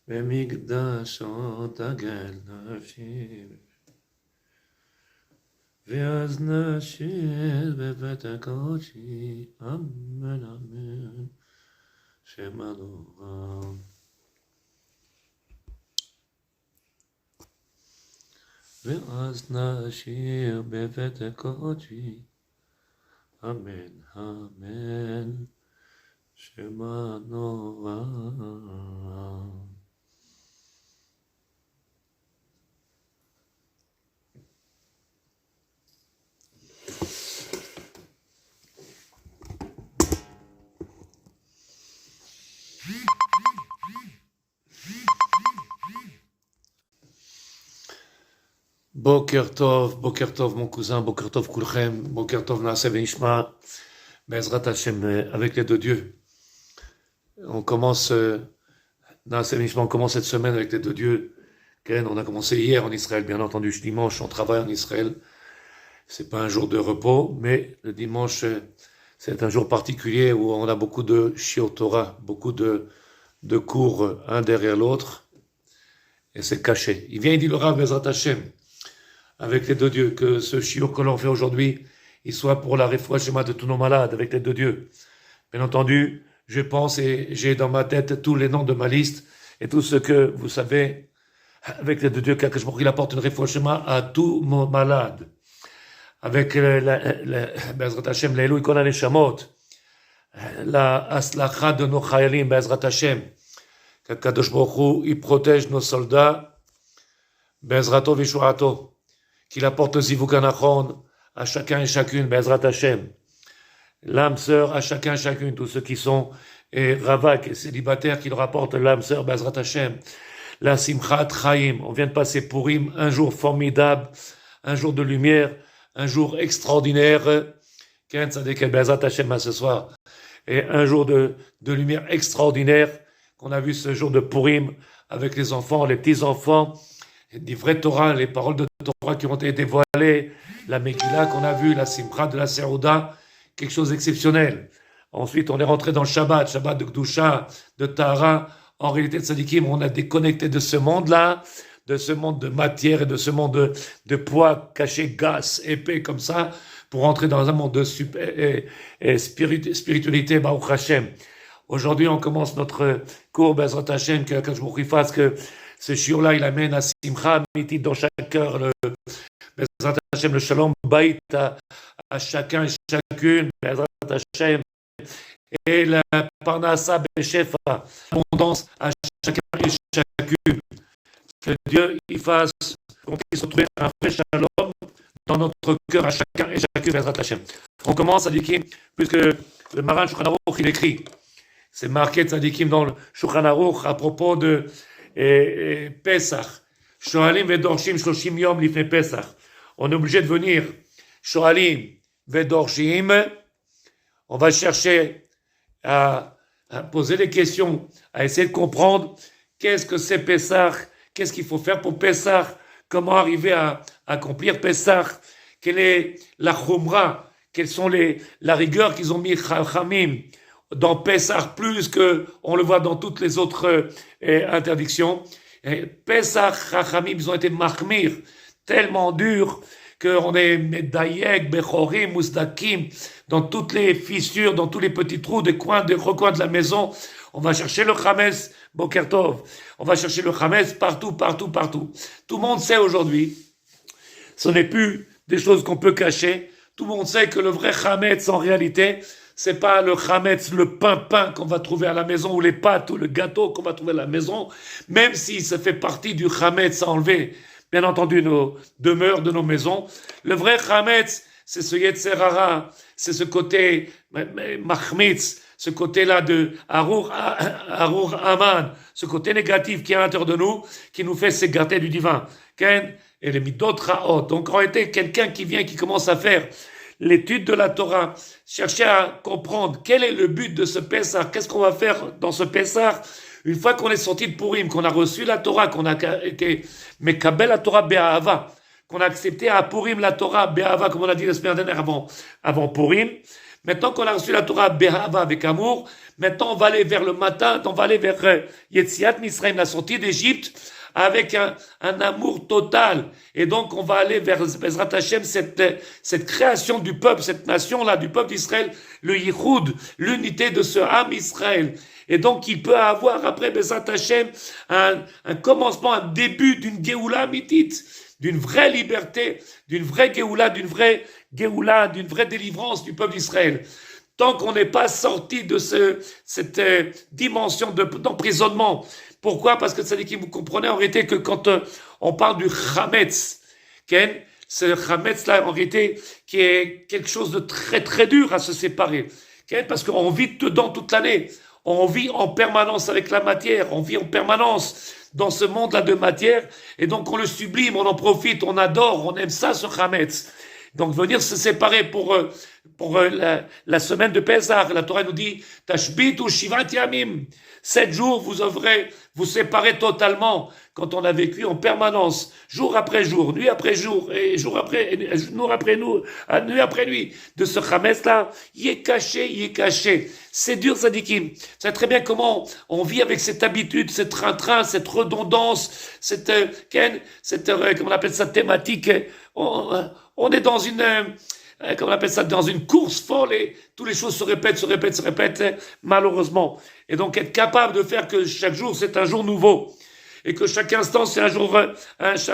במקדשו תגל נפשי ואז נשיר בבית הקודשי אמן אמן שם אלוהים ואז נשיר בבית הקודשי אמן אמן שם אלוהים. Boker Tov mon cousin, Boker Tov Kulchem, Boker Tov Naaseh Venishma, Bezrat Hashem, avec l'aide de Dieu. On commence, Naaseh Venishma, on commence cette semaine avec l'aide de Dieu. On a commencé hier en Israël, bien entendu, dimanche, on travaille en Israël. C'est pas un jour de repos, mais le dimanche, c'est un jour particulier où on a beaucoup de Shiur Torah, beaucoup de cours, un derrière l'autre, et c'est caché. Il vient, il dit le Rav Bezrat Hashem, avec l'aide de Dieu, que ce shiur que l'on fait aujourd'hui, il soit pour la refoua shema de tous nos malades, avec l'aide de Dieu. Bien entendu, je pense et j'ai dans ma tête tous les noms de ma liste, et tout ce que vous savez, avec l'aide de Dieu, qu'il apporte une refoua shema à tous nos malades. Avec Bezrat Hashem, l'Elou Ikon HaNeshamot, la aslacha de nos chayalim, Bezrat Hashem, qu'Akadosh Baruch Hu, il protège nos soldats, Bezrato Vishuato, qu'il apporte le Zivuk Anachon à chacun et chacune, Bezrat Hashem. L'âme sœur à chacun et chacune, tous ceux qui sont ravak et célibataires, qu'il rapporte l'âme sœur, Bezrat Hashem. La Simchat Chaim, on vient de passer Purim, un jour formidable, un jour de lumière, un jour extraordinaire. Ken Tzaddik Bezrat Hashem ce soir. Et un jour de lumière extraordinaire qu'on a vu ce jour de Purim avec les enfants, les petits-enfants, des vrais Torah, les paroles de Torah qui ont été dévoilées, la Megillah qu'on a vue, la Simcha de la Serouda, quelque chose d'exceptionnel. Ensuite, on est rentré dans le Shabbat de Kdusha, de Tahara. En réalité, de Tzadikim, on a déconnecté de ce monde-là, de ce monde de matière et de ce monde de poids caché, gaz, épais comme ça, pour entrer dans un monde de spiritualité, Baruch Hashem. Aujourd'hui, on commence notre cours, Bezrat Hashem, que je vous fasse que ce shiur-là, il amène à Simcha, Miti dans chaque cœur, le Bezrat Hashem, le Shalom Bait à chacun et chacune, Bezrat Hashem, et la Parnassa Beshefa, l'abondance à chacun et chacune. Que Dieu il fasse qu'on puisse retrouver un vrai Shalom dans notre cœur à chacun et chacune, Bezrat Hashem. On commence à dire, puisque le Maran Shulchan Aruch, il écrit, c'est marqué Tzadikim dans le Shulchan Aruch à propos de Pesach. Shoalim vedorshim 30 yom lifnei Pesach. On est obligé de venir. Shoalim vedorshim. On va chercher à poser des questions, à essayer de comprendre qu'est-ce que c'est Pesach, qu'est-ce qu'il faut faire pour Pesach, comment arriver à accomplir Pesach, quelle est la chumra, quelles sont la rigueur qu'ils ont mis Chachamim dans Pesach plus que on le voit dans toutes les autres interdictions. Pesach, Chachamim, ils ont été mahmir, tellement durs qu'on est medayek, bechorim, mousdakim, dans toutes les fissures, dans tous les petits trous, des recoins de la maison. On va chercher le chametz, Boker Tov. On va chercher le chametz partout. Tout le monde sait aujourd'hui, ce n'est plus des choses qu'on peut cacher. Tout le monde sait que le vrai chametz, en réalité, c'est pas le chametz, le pain qu'on va trouver à la maison, ou les pâtes, ou le gâteau qu'on va trouver à la maison, même si ça fait partie du chametz à enlever, bien entendu, nos demeures de nos maisons. Le vrai chametz, c'est ce Yetzer Hara, c'est ce côté machmitz, ce côté-là de Arur Aman, ce côté négatif qui est à l'intérieur de nous, qui nous fait s'écarter du divin. Ken et les midot raot. Donc en réalité, quelqu'un qui vient, qui commence à faire l'étude de la Torah, chercher à comprendre quel est le but de ce Pessah, qu'est-ce qu'on va faire dans ce Pessah Une fois qu'on est sorti de Purim, qu'on a reçu la Torah, qu'on a été Mekabel la Torah Be'ahava, qu'on a accepté à Purim la Torah Be'ahava, comme on a dit la semaine dernière avant Purim, maintenant qu'on a reçu la Torah Be'ahava avec amour, maintenant on va aller vers le matin, on va aller vers Yetziat Misraim, la sortie d'Égypte, avec un amour total. Et donc, on va aller vers Bezrat Hashem, cette création du peuple, cette nation-là, du peuple d'Israël, le Yichud, l'unité de ce Ham Israël. Et donc, il peut avoir, après Bezrat Hashem, un commencement, un début d'une Géoula mitit, d'une vraie liberté, d'une vraie Géoula, d'une vraie délivrance du peuple d'Israël. Tant qu'on n'est pas sorti de cette dimension d'emprisonnement. Pourquoi? Parce que ça dit que vous comprenez en réalité que quand on parle du Chametz, ce Chametz-là, en réalité, qui est quelque chose de très très dur à se séparer. Parce qu'on vit dedans toute l'année. On vit en permanence avec la matière. On vit en permanence dans ce monde-là de matière. Et donc on le sublime, on en profite, on adore, on aime ça, ce Chametz. Donc venir se séparer pour la semaine de Pessah, la Torah nous dit Tashbitu Shivat Yamim. 7 jours, vous devrez vous séparer totalement quand on a vécu en permanence, jour après jour, nuit après jour, et nuit après nuit, de ce Chametz-là, il est caché. C'est dur, Sadikim. Vous savez très bien comment on vit avec cette habitude, cette train-train, cette redondance, comment on appelle ça, thématique. On est dans dans une course folle et toutes les choses se répètent, malheureusement. Et donc être capable de faire que chaque jour c'est un jour nouveau. Et que chaque instant c'est un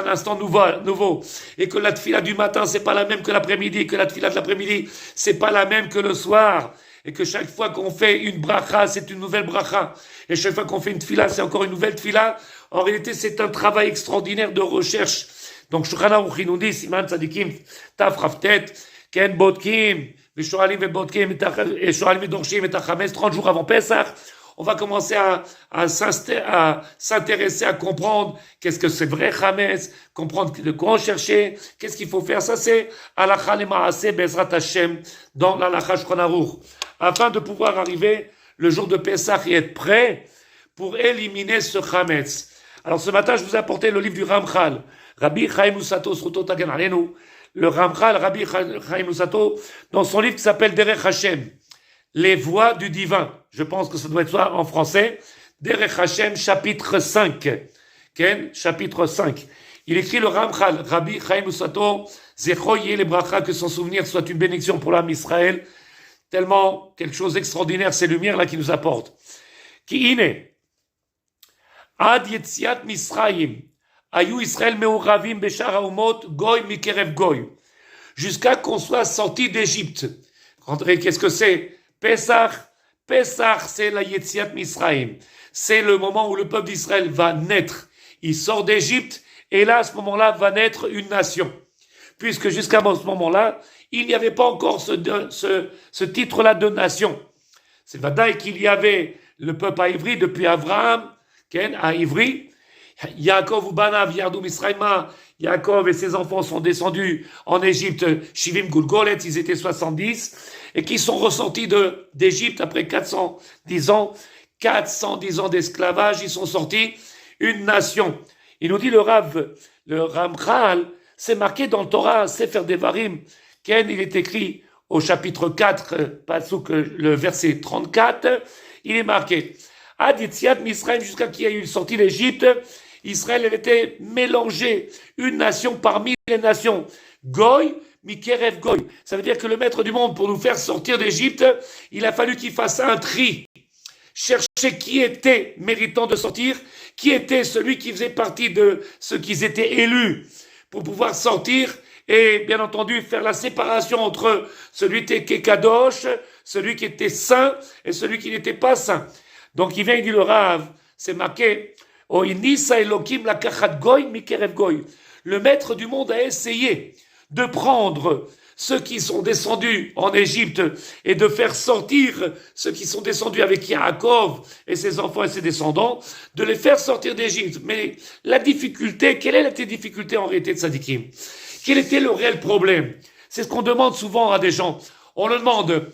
instant nouveau. Et que la tfila du matin c'est pas la même que l'après-midi, que la tfila de l'après-midi c'est pas la même que le soir. Et que chaque fois qu'on fait une bracha, c'est une nouvelle bracha. Et chaque fois qu'on fait une tfila, c'est encore une nouvelle tfila. En réalité, c'est un travail extraordinaire de recherche. Donc, Shulchan Aruch nous dit, Siman Tzadikim, Taf Raftet, Ken Bodkim, Vishoalim et Bodkim, et Shoalim et Dorshim et Tachames, 30 jours avant Pesach, on va commencer à s'intéresser, à comprendre qu'est-ce que c'est vrai Chames, comprendre de quoi on cherchait, qu'est-ce qu'il faut faire. Ça, c'est Halacha Lemaaseh Bezrat Hashem, dans l'Halacha Shulchan Aruch, afin de pouvoir arriver le jour de Pesach et être prêt pour éliminer ce Chametz. Alors, ce matin, je vous ai apporté le livre du Ramchal, Rabbi Chaim Lusato, le Ramchal, Rabbi Chaim Lusato, dans son livre qui s'appelle Derech Hashem, les voies du divin. Je pense que ça doit être soit en français, Derech Hashem, chapitre 5. Chapitre 5. Il écrit le Ramchal, Rabbi Chaim Lusato, Zechoye les brachas, que son souvenir soit une bénédiction pour l'âme Israël, tellement quelque chose d'extraordinaire, ces lumières-là qui nous apportent. Ki ine, Ad Yetziat Misraim, Ayu Israël Meuravim Beshar Haumot Goy Mikerev Goy. Jusqu'à qu'on soit sorti d'Égypte. Qu'est-ce que c'est? Pesach, c'est la Yetziat Misraim. C'est le moment où le peuple d'Israël va naître. Il sort d'Égypte et là, à ce moment-là, va naître une nation. Puisque jusqu'à ce moment-là, il n'y avait pas encore ce titre-là de nation. C'est vrai qu'il y avait le peuple à Ivry depuis Abraham, à Ivry. Yaakov ou Banav, Yardou Misraïma, Yaakov et ses enfants sont descendus en Égypte, Shivim Gulgolet, ils étaient 70, et qui sont ressortis d'Égypte après 410 ans d'esclavage, ils sont sortis une nation. Il nous dit le Ramchal, c'est marqué dans le Torah, Sefer Devarim, il est écrit au chapitre 4, pasuk, le verset 34, il est marqué, Ad Yetziat Misraim, jusqu'à qu'il y ait eu une sortie d'Égypte, Israël, elle était mélangée, une nation parmi les nations. Goy, Mikerev Goy. Ça veut dire que le maître du monde, pour nous faire sortir d'Égypte, il a fallu qu'il fasse un tri. Chercher qui était méritant de sortir, qui était celui qui faisait partie de ceux qui étaient élus pour pouvoir sortir et, bien entendu, faire la séparation entre celui qui était Kadosh, celui qui était saint et celui qui n'était pas saint. Donc, il vient, il dit le Rav, c'est marqué, le maître du monde a essayé de prendre ceux qui sont descendus en Égypte et de faire sortir ceux qui sont descendus avec Yaakov et ses enfants et ses descendants, de les faire sortir d'Égypte. Mais la difficulté, quelle est la difficulté en réalité de Sadikim? Quel était le réel problème? C'est ce qu'on demande souvent à des gens. On leur demande,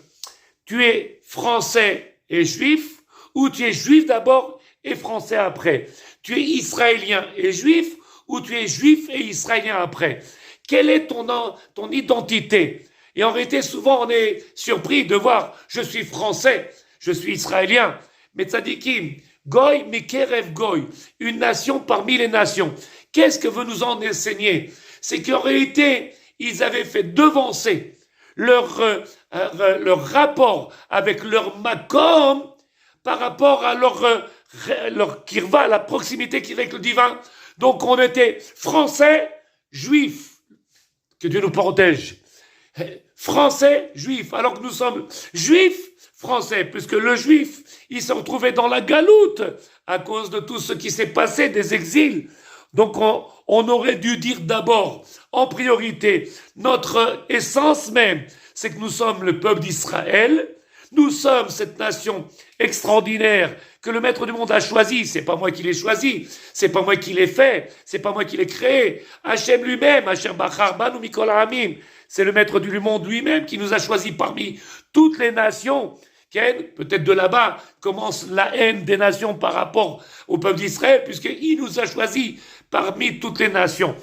tu es français et juif, ou tu es juif d'abord et français après? Tu es israélien et juif ou tu es juif et israélien après? Quelle est ton identité? Et en réalité, souvent, on est surpris de voir, je suis français, je suis israélien, mais tzadikim, goy mikerev goy, une nation parmi les nations. Qu'est-ce que veut nous en enseigner? C'est qu'en réalité, ils avaient fait devancer leur rapport avec leur makom par rapport à leur kirva, la proximité qu'ils avaient avec le divin. Donc on était français, juifs, que Dieu nous protège. Français, juifs, alors que nous sommes juifs, français, puisque le juif, il s'est retrouvé dans la galoute à cause de tout ce qui s'est passé, des exils. Donc on aurait dû dire d'abord, en priorité, notre essence même, c'est que nous sommes le peuple d'Israël, nous sommes cette nation extraordinaire que le maître du monde a choisi. C'est pas moi qui l'ai choisi, c'est pas moi qui l'ai fait, c'est pas moi qui l'ai créé. Hachem lui-même, Hachem Bachar Banu Mikol Ha'amim, c'est le maître du monde lui-même qui nous a choisi parmi toutes les nations. Peut-être de là-bas commence la haine des nations par rapport au peuple d'Israël, puisqu'il nous a choisi parmi toutes les nations.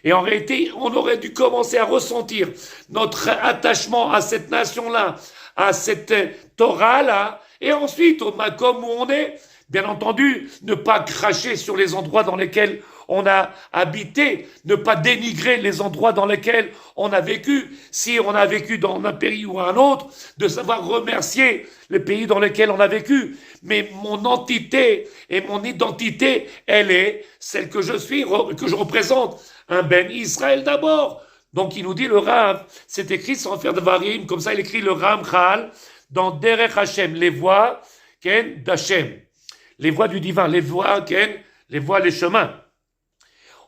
Et en réalité, on aurait dû commencer à ressentir notre attachement à cette nation-là, à cette Torah-là, et ensuite, au Makom où on est, bien entendu, ne pas cracher sur les endroits dans lesquels on a habité, ne pas dénigrer les endroits dans lesquels on a vécu. Si on a vécu dans un pays ou un autre, de savoir remercier les pays dans lesquels on a vécu. Mais mon entité et mon identité, elle est celle que je suis, que je représente. Un Ben Israël d'abord. Donc il nous dit le Rav, c'est écrit sans faire de varim, comme ça il écrit le Ramchal dans Derech Hashem, les voies d'Hashem, les voies du divin, les voies, les chemins.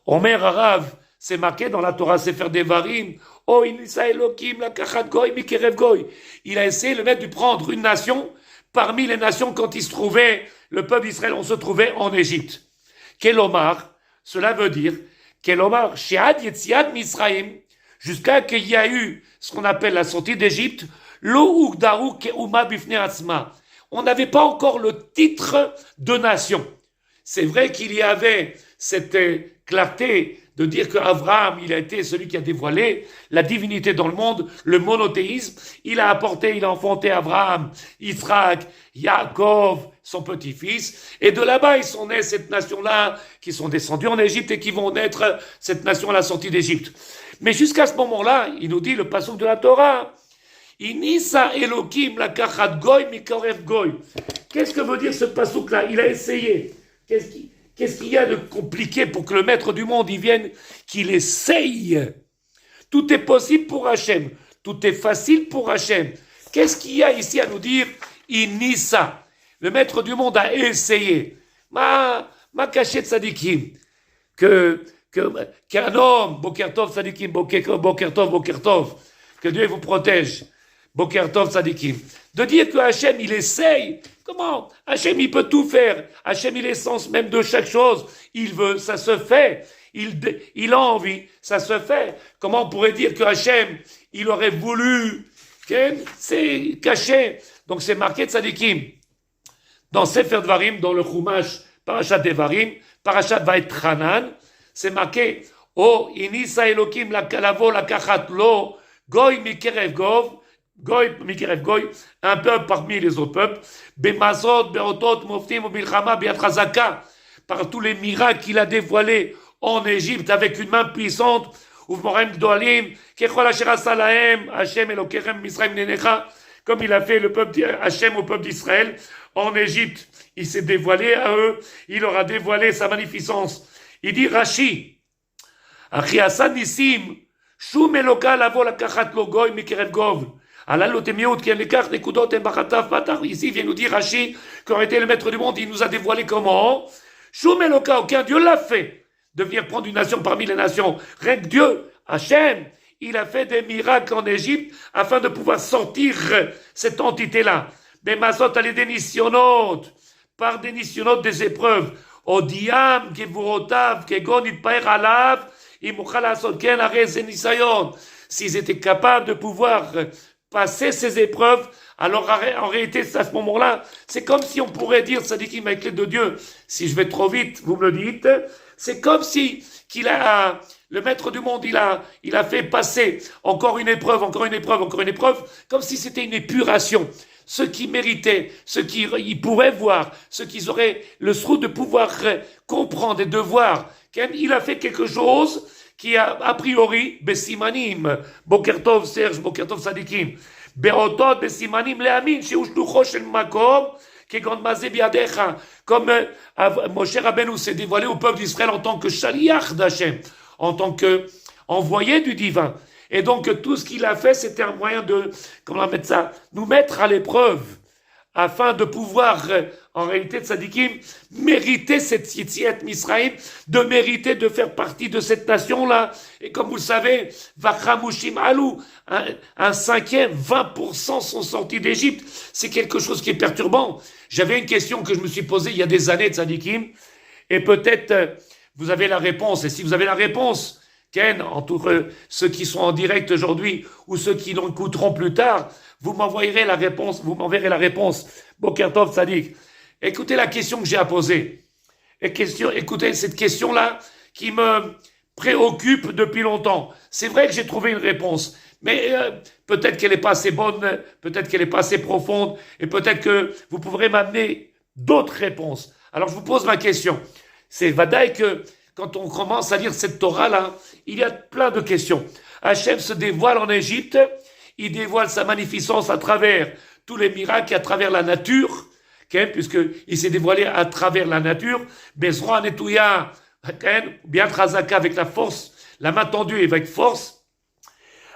Omer Arav, c'est marqué dans la Torah Sefer Devarim, Oh inisa Elokim la kachat goy mikerev goy. Il a essayé le maître de prendre une nation parmi les nations quand il se trouvait, le peuple d'Israël, on se trouvait en Égypte. Kelomar, cela veut dire, Kelomar, Shead Yetziat Misraim, jusqu'à qu'il y a eu ce qu'on appelle la sortie d'Égypte, Lo Ugdaru Keuma Bifne Atzma. On n'avait pas encore le titre de nation. C'est vrai qu'il y avait cette clarté de dire qu'Abraham, il a été celui qui a dévoilé la divinité dans le monde, le monothéisme. Il a enfanté Abraham, Israël, Yaakov, son petit-fils. Et de là-bas, ils sont nés cette nation-là, qui sont descendus en Égypte et qui vont naître cette nation à la sortie d'Égypte. Mais jusqu'à ce moment-là, il nous dit le passage de la Torah, Inisa Elokim la kachat goy mikorev goy. Qu'est-ce que veut dire ce passouk-là? Il a essayé. Qu'est-ce qu'il y a de compliqué pour que le maître du monde y vienne, qu'il essaye? Tout est possible pour Hachem. Tout est facile pour Hachem. Qu'est-ce qu'il y a ici à nous dire? Inisa. Le maître du monde a essayé. Ma cachet tzadikim. Qu'un homme, Bokertov tzadikim, Bokertov, que Dieu vous protège. Bokertov tzadikim. De dire que Hachem, il essaye. Comment? Hachem, il peut tout faire. Hachem, il est l'essence même de chaque chose. Il veut, ça se fait. Il a envie, ça se fait. Comment on pourrait dire que Hachem, il aurait voulu? C'est caché. Donc c'est marqué tzadikim. Dans Sefer Dvarim, dans le Chumash, Parashat Devarim, Parashat Vaetchanan, c'est marqué, Oh, inisa Elokim la kalavo la kachat lo, goy mikerev gov, Goy, Mikerev Goy, un peuple parmi les autres peuples, Bemazot, Beotot, Moftim, Bilchama, Biatrazaka, par tous les miracles qu'il a dévoilés en Égypte avec une main puissante, Uvmorem Gdoalim, Kechol Asher Asalahem, Hachem Elokerem Misraim Nenecha, comme il a fait le peuple Hachem au peuple d'Israël en Égypte. Il s'est dévoilé à eux, il leur a dévoilé sa magnificence. Il dit Rashi, Achi Asan Nissim, Shum Eloka Lavo la Kachat Lo Goy Mikerev Gov. Ici, il vient nous dire, Rashi, qu'en été le maître du monde, il nous a dévoilé comment? Shumeloka, aucun Dieu l'a fait, de venir prendre une nation parmi les nations. Rien que Dieu, Hachem, il a fait des miracles en Égypte afin de pouvoir sortir cette entité-là. Des masot allez des nissionot, par des nissionot des épreuves. Odiam, kevurotav, kegon itpaer alav, imuchal asot ken arez enisayon. S'ils étaient capables de pouvoir passer ces épreuves, alors en réalité, à ce moment-là, c'est comme si on pourrait dire, Tzadikim avec l'aide de Dieu, si je vais trop vite, vous me le dites, c'est comme si le maître du monde, il a fait passer encore une épreuve, encore une épreuve, encore une épreuve, comme si c'était une épuration. Ceux qui méritaient, ceux qui ils pourraient voir, ceux qui auraient le srout de pouvoir comprendre et de voir, il a fait quelque chose qui a priori, Bessimanim, Bokertov Serge, Bokertov Sadikim, Beotot Bessimanim Leamin, Sheushlucho Shel Makom, Kegon Mazé Biadecha, comme Moshe Rabbeinu s'est dévoilé au peuple d'Israël en tant que Shaliach d'Hachem, en tant que envoyé du divin. Et donc tout ce qu'il a fait, c'était un moyen de, comment on va mettre ça, nous mettre à l'épreuve, afin de pouvoir, en réalité, Tzadikim, mériter cette Yetziat Misraïm, de mériter de faire partie de cette nation-là. Et comme vous le savez, Vachamushim Alou, un cinquième, 20% sont sortis d'Égypte. C'est quelque chose qui est perturbant. J'avais une question que je me suis posée il y a des années, Tzadikim, et peut-être vous avez la réponse. Et si vous avez la réponse, Ken, entre ceux qui sont en direct aujourd'hui ou ceux qui l'écouteront plus tard, vous m'enverrez la réponse. Bokertov Tzadik. Écoutez la question que j'ai à poser. Écoutez cette question-là qui me préoccupe depuis longtemps. C'est vrai que j'ai trouvé une réponse, mais peut-être qu'elle n'est pas assez bonne, peut-être qu'elle n'est pas assez profonde, et peut-être que vous pourrez m'amener d'autres réponses. Alors je vous pose ma question. C'est Vadaï que quand on commence à lire cette Torah-là, il y a plein de questions. Hachem se dévoile en Égypte, il dévoile sa magnificence à travers tous les miracles, à travers la nature, puisqu'il s'est dévoilé à travers la nature, Bezroa Netouya, bien Chazaka avec la force, la main tendue et avec force,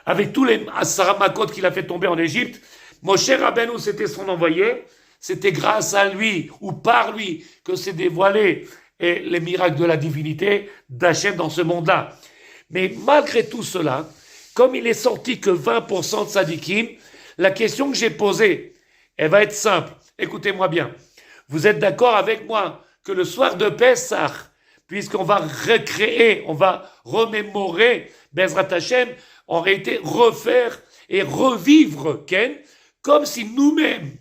avec tous les Asaramakot qu'il a fait tomber en Égypte. Moshe Rabbeinu, c'était son envoyé, c'était grâce à lui, ou par lui, que s'est dévoilé et les miracles de la divinité d'Hachem dans ce monde-là. Mais malgré tout cela, comme il est sorti que 20% de Sadikim, la question que j'ai posée, elle va être simple. Écoutez-moi bien. Vous êtes d'accord avec moi que le soir de Pessah, puisqu'on va recréer, on va remémorer Bezrat Hachem, en réalité refaire et revivre Ken, comme si nous-mêmes,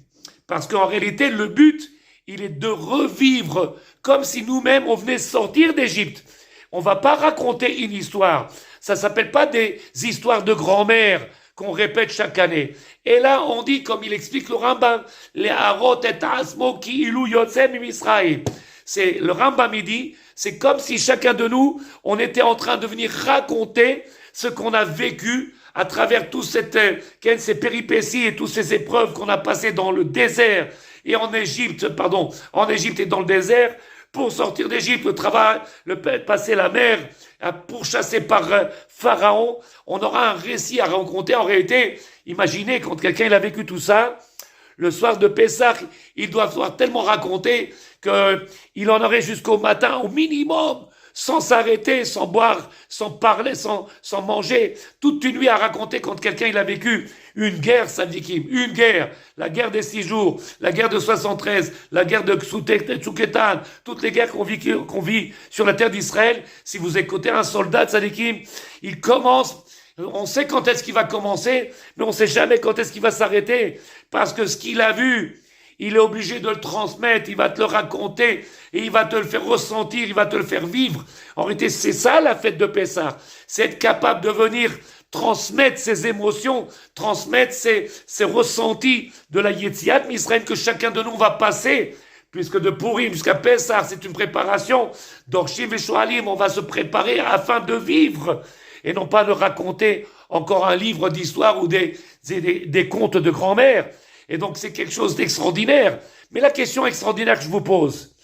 parce qu'en réalité le but, il est de revivre comme si nous-mêmes on venait sortir d'Égypte. On va pas raconter une histoire. Ça s'appelle pas des histoires de grand-mère qu'on répète chaque année. Et là, on dit, comme il explique le Rambam, les harot et asmo ki ilu yotzem Israël. C'est le Rambam, il dit, c'est comme si chacun de nous, on était en train de venir raconter ce qu'on a vécu à travers toutes ces péripéties et toutes ces épreuves qu'on a passées dans le désert et en Égypte et dans le désert, pour sortir d'Égypte, le travail, passer la mer, pourchassé par Pharaon. On aura un récit à raconter. En réalité, imaginez quand quelqu'un il a vécu tout ça, le soir de Pessah, il doit pouvoir tellement raconter qu'il en aurait jusqu'au matin au minimum, sans s'arrêter, sans boire, sans parler, sans manger, toute une nuit à raconter quand quelqu'un il a vécu une guerre, Sadikim, une guerre, la guerre des 6 jours, la guerre de 73, la guerre de Tsuketan, toutes les guerres qu'on vit sur la terre d'Israël. Si vous écoutez un soldat, Sadikim, il commence, on sait quand est-ce qu'il va commencer, mais on sait jamais quand est-ce qu'il va s'arrêter, parce que ce qu'il a vu, il est obligé de le transmettre, il va te le raconter, et il va te le faire ressentir, il va te le faire vivre. En réalité, c'est ça la fête de Pessah. C'est être capable de venir transmettre ses émotions, transmettre ses ressentis de la Yetziat Misraël que chacun de nous va passer, puisque de Purim jusqu'à Pessah, c'est une préparation. D'Orshim et Shoalim, on va se préparer afin de vivre, et non pas de raconter encore un livre d'histoire ou des contes de grand-mère. Et donc, c'est quelque chose d'extraordinaire. Mais la question extraordinaire que je vous pose,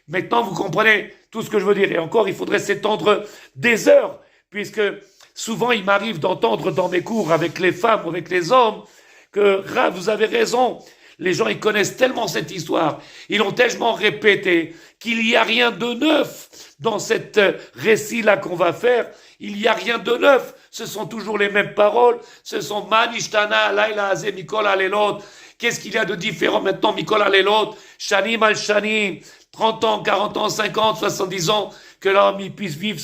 maintenant, vous comprenez tout ce que je veux dire. Et encore, il faudrait s'étendre des heures, puisque souvent, il m'arrive d'entendre dans mes cours avec les femmes ou avec les hommes que, vous avez raison, les gens, ils connaissent tellement cette histoire, ils l'ont tellement répété, qu'il n'y a rien de neuf dans cette récit-là qu'on va faire. Il n'y a rien de neuf. Ce sont toujours les mêmes paroles. Ce sont Manishtana, Laila, Azé, Mikol, Alelot. Qu'est-ce qu'il y a de différent maintenant, Mikol, Alelot, Shanim, Al-Shanim, 30 ans, 40 ans, 50, 70 ans, que l'homme il puisse vivre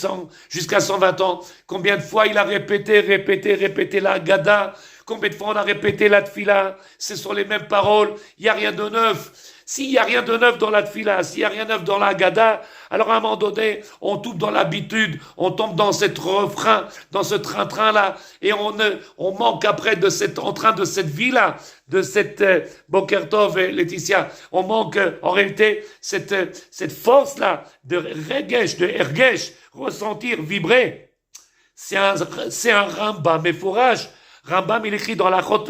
jusqu'à 120 ans. Combien de fois il a répété la Gada, Combien de fois on a répété la tfila? Ce sont les mêmes paroles. Il n'y a rien de neuf. S'il n'y a rien de neuf dans la tfila, s'il n'y a rien de neuf dans la Haggadah, alors à un moment donné, on tombe dans l'habitude, on tombe dans cet refrain, dans ce train-train-là, et on manque après de cet entrain, de cette vie-là, de cette Boker Tov et Laetitia. On manque en réalité cette force-là de regesh, de ergesh, ressentir, vibrer. C'est un Rambam, mais fourrage. Rambam, il écrit dans la Chot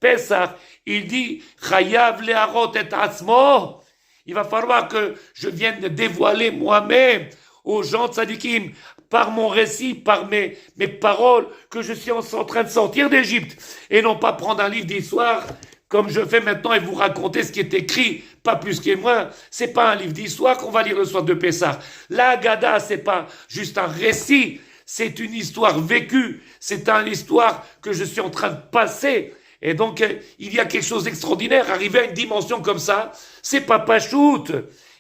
Pesach, il dit, Chayav leharot et atzmo. Il va falloir que je vienne dévoiler moi-même aux gens tzadikim, par mon récit, par mes paroles, que je suis en train de sortir d'Égypte, et non pas prendre un livre d'histoire, comme je fais maintenant, et vous raconter ce qui est écrit, pas plus que moi. C'est pas un livre d'histoire qu'on va lire le soir de Pessah. La Haggadah, c'est pas juste un récit, c'est une histoire vécue, c'est une histoire que je suis en train de passer. Et donc, il y a quelque chose d'extraordinaire. Arriver à une dimension comme ça, c'est pas pachout.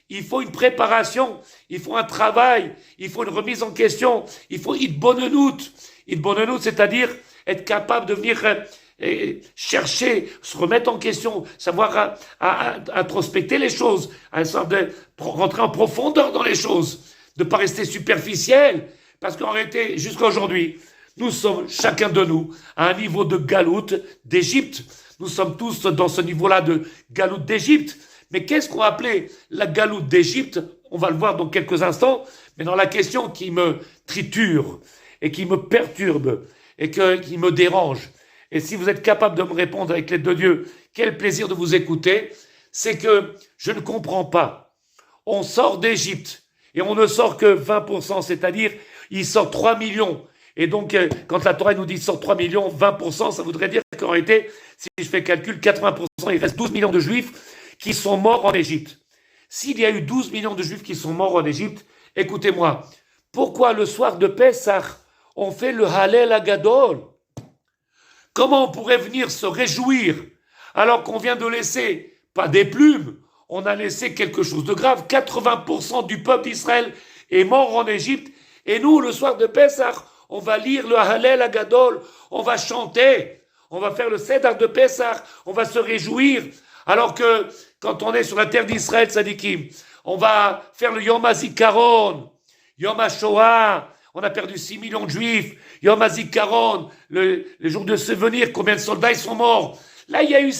Il faut une préparation, il faut un travail, il faut une remise en question, il faut idbonenout. Idbonenout, c'est-à-dire être capable de venir chercher, se remettre en question, savoir introspecter les choses, de rentrer en profondeur dans les choses, de ne pas rester superficiel. Parce qu'en réalité, jusqu'à aujourd'hui, nous sommes, chacun de nous, à un niveau de galoute d'Égypte. Nous sommes tous dans ce niveau-là de galoute d'Égypte. Mais qu'est-ce qu'on appelait la galoute d'Égypte? On va le voir dans quelques instants. Mais dans la question qui me triture et qui me perturbe et qui me dérange. Et si vous êtes capable de me répondre avec l'aide de Dieu, quel plaisir de vous écouter, c'est que je ne comprends pas. On sort d'Égypte et on ne sort que 20%, c'est-à-dire il sort 3 millions. Et donc, quand la Torah nous dit sort 3 millions, 20%, ça voudrait dire qu'en réalité, si je fais calcul, 80%, il reste 12 millions de Juifs qui sont morts en Égypte. S'il y a eu 12 millions de Juifs qui sont morts en Égypte, écoutez-moi, pourquoi le soir de Pessah, on fait le Hallel Agadol? Comment on pourrait venir se réjouir alors qu'on vient de laisser, pas des plumes, on a laissé quelque chose de grave. 80% du peuple d'Israël est mort en Égypte. Et nous, le soir de Pessah, on va lire le Hallel Agadol, on va chanter, on va faire le Seder de Pessah, on va se réjouir. Alors que quand on est sur la terre d'Israël, tzadikim, on va faire le Yom HaZikaron, Yom HaShoah, on a perdu 6 millions de Juifs, Yom HaZikaron, le jour de souvenir, combien de soldats ils sont morts. Là, il y a eu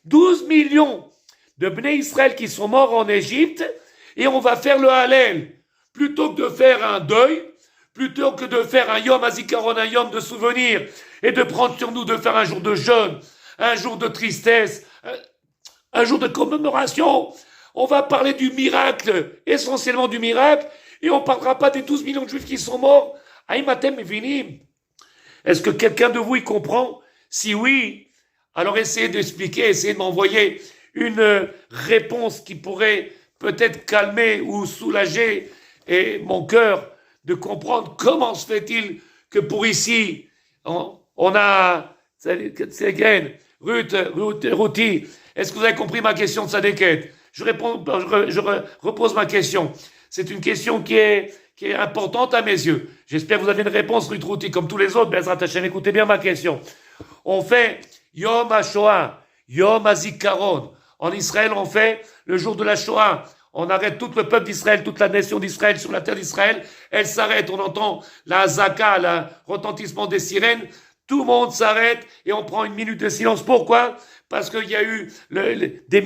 12 millions de Bnei Israël qui sont morts en Égypte, et on va faire le Hallel. Plutôt que de faire un deuil, plutôt que de faire un Yom HaZikaron, un Yom de souvenir, et de prendre sur nous de faire un jour de jeûne, un jour de tristesse, un jour de commémoration, on va parler du miracle, essentiellement du miracle, et on ne parlera pas des 12 millions de Juifs qui sont morts. Aïmatem et Vinim. Est-ce que quelqu'un de vous y comprend? Si oui, alors essayez d'expliquer, essayez de m'envoyer une réponse qui pourrait peut-être calmer ou soulager et mon cœur de comprendre comment se fait-il que pour ici, on a Ruti, est-ce que vous avez compris ma question de Sadeket? Je repose ma question. C'est une question qui est importante à mes yeux. J'espère que vous avez une réponse, Ruth Ruti, comme tous les autres. Bezrat Hashem, écoutez bien ma question. On fait Yom HaShoah, Yom HaZikaron. En Israël, on fait le jour de la Shoah. On arrête tout le peuple d'Israël, toute la nation d'Israël sur la terre d'Israël. Elle s'arrête. On entend la zaka, le retentissement des sirènes. Tout le monde s'arrête et on prend une minute de silence. Pourquoi? Parce qu'il y a eu des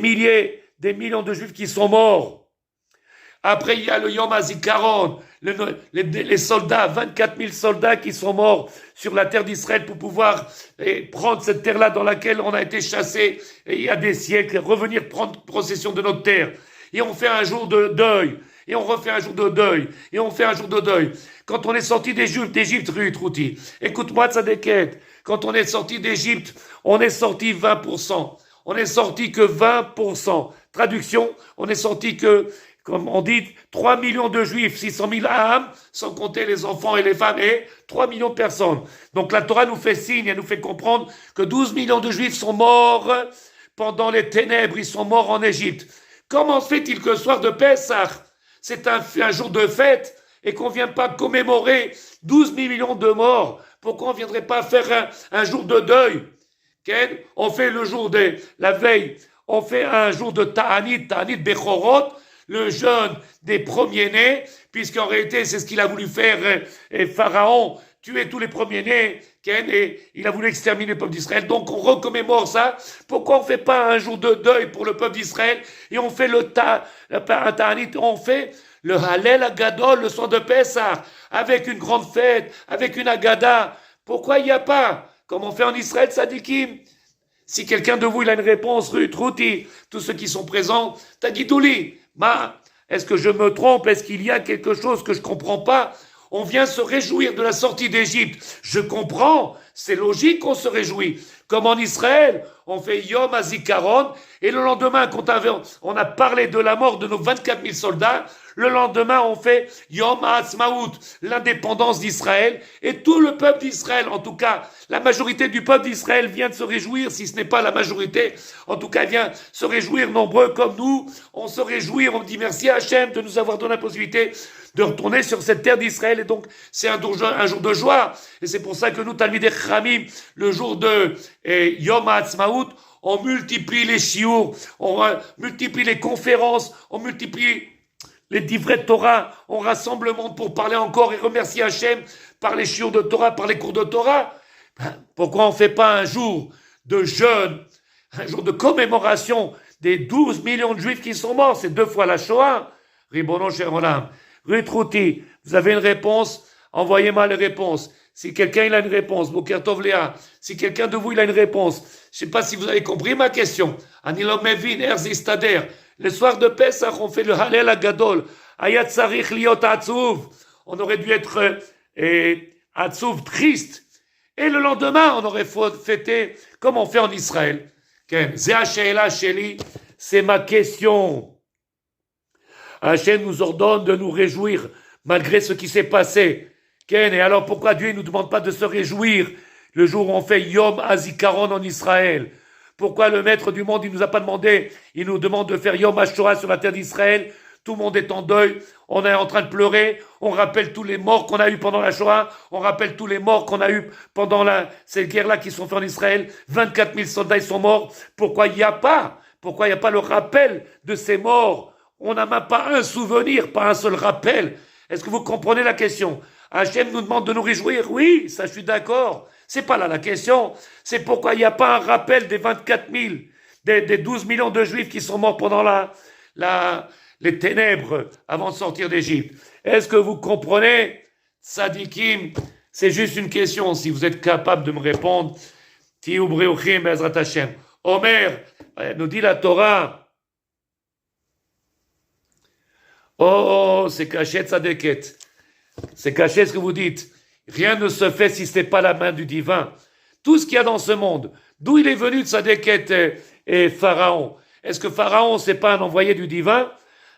millions de Juifs qui sont morts. Après, il y a le Yom HaZikaron, les soldats, 24 000 soldats qui sont morts sur la terre d'Israël pour pouvoir prendre cette terre-là dans laquelle on a été chassé il y a des siècles, revenir prendre possession de notre terre. Et on fait un jour de deuil, et on refait un jour de deuil, et on fait un jour de deuil. Quand on est sorti d'Égypte, Ruti, écoute-moi Tzadeket, quand on est sorti d'Égypte, on est sorti 20%. On est sorti que 20%. Traduction, on est sorti que, comme on dit, 3 millions de Juifs, 600 000 âmes, sans compter les enfants et les femmes, et 3 millions de personnes. Donc la Torah nous fait signe, elle nous fait comprendre que 12 millions de Juifs sont morts pendant les ténèbres, ils sont morts en Égypte. Comment se fait-il que le soir de Pessah, c'est un jour de fête, et qu'on ne vient pas commémorer 12 millions de morts? Pourquoi on ne viendrait pas faire un jour de deuil? On fait le jour de la veille, on fait un jour de Ta'anit Bechorot, le jeûne des premiers-nés, puisqu'en réalité, c'est ce qu'il a voulu faire Pharaon, tuer tous les premiers-nés, et il a voulu exterminer le peuple d'Israël. Donc on recommémore ça. Pourquoi on ne fait pas un jour de deuil pour le peuple d'Israël et on fait un Ta'anit, on fait le Halel Agadol, le soir de Pessah, avec une grande fête, avec une Agada. Pourquoi il n'y a pas, comme on fait en Israël, Sadikim? Si quelqu'un de vous il a une réponse, Ruth, Ruti, tous ceux qui sont présents, Tagidouli, est-ce que je me trompe? Est-ce qu'il y a quelque chose que je ne comprends pas? On vient se réjouir de la sortie d'Égypte. Je comprends, c'est logique qu'on se réjouit. Comme en Israël, on fait Yom HaZikaron, et le lendemain, quand on a parlé de la mort de nos 24 000 soldats, le lendemain, on fait Yom HaAtzmaut, l'indépendance d'Israël, et tout le peuple d'Israël, en tout cas, la majorité du peuple d'Israël vient de se réjouir, si ce n'est pas la majorité, en tout cas, vient se réjouir, nombreux comme nous, on se réjouit, on dit merci à Hachem de nous avoir donné la possibilité de retourner sur cette terre d'Israël, et donc c'est un jour de joie, et c'est pour ça que nous, Talmidei Chachamim, le jour de Yom HaAtzmaut, on multiplie les shiur, on multiplie les conférences, on multiplie les divrei Torah, on rassemble le monde pour parler encore et remercier Hachem par les shiur de Torah, par les cours de Torah. Pourquoi on ne fait pas un jour de jeûne, un jour de commémoration des 12 millions de Juifs qui sont morts? C'est 2 fois la Shoah. Ribono Shel Olam. Ruth, vous avez une réponse? Envoyez-moi les réponses. Si quelqu'un il a une réponse, Boker Tov Léa, si quelqu'un de vous il a une réponse, je ne sais pas si vous avez compris ma question. Anilom Mevin Erzistader. Le soir de Pessah, on fait le Halel Agadol. Ayat Sarich Liot Atzuv. On aurait dû être Atzuv triste. Et le lendemain, on aurait fêté comme on fait en Israël. C'est ma question. Hachem nous ordonne de nous réjouir malgré ce qui s'est passé. Et alors pourquoi Dieu ne nous demande pas de se réjouir le jour où on fait Yom HaZikaron en Israël? Pourquoi le maître du monde, il nous a pas demandé, il nous demande de faire Yom HaShoah sur la terre d'Israël? Tout le monde est en deuil, on est en train de pleurer, on rappelle tous les morts qu'on a eu pendant la Shoah, on rappelle tous les morts qu'on a eu pendant cette guerre-là qui sont faits en Israël. 24 000 soldats ils sont morts. Pourquoi il n'y a pas le rappel de ces morts? On n'a même pas un souvenir, pas un seul rappel. Est-ce que vous comprenez la question? Hachem nous demande de nous réjouir. Oui, ça je suis d'accord. C'est pas là la question. C'est pourquoi il n'y a pas un rappel des 24 000, des 12 millions de Juifs qui sont morts pendant les ténèbres avant de sortir d'Égypte. Est-ce que vous comprenez? Tzadikim, c'est juste une question. Si vous êtes capable de me répondre, Tiou Breuchim Bezrat Hashem. Omer, nous dit la Torah. Oh, c'est caché Tzadeket. C'est caché ce que vous dites. Rien ne se fait si ce n'est pas la main du divin. Tout ce qu'il y a dans ce monde, d'où il est venu Tzadeket et Pharaon? Est-ce que Pharaon, c'est pas un envoyé du divin?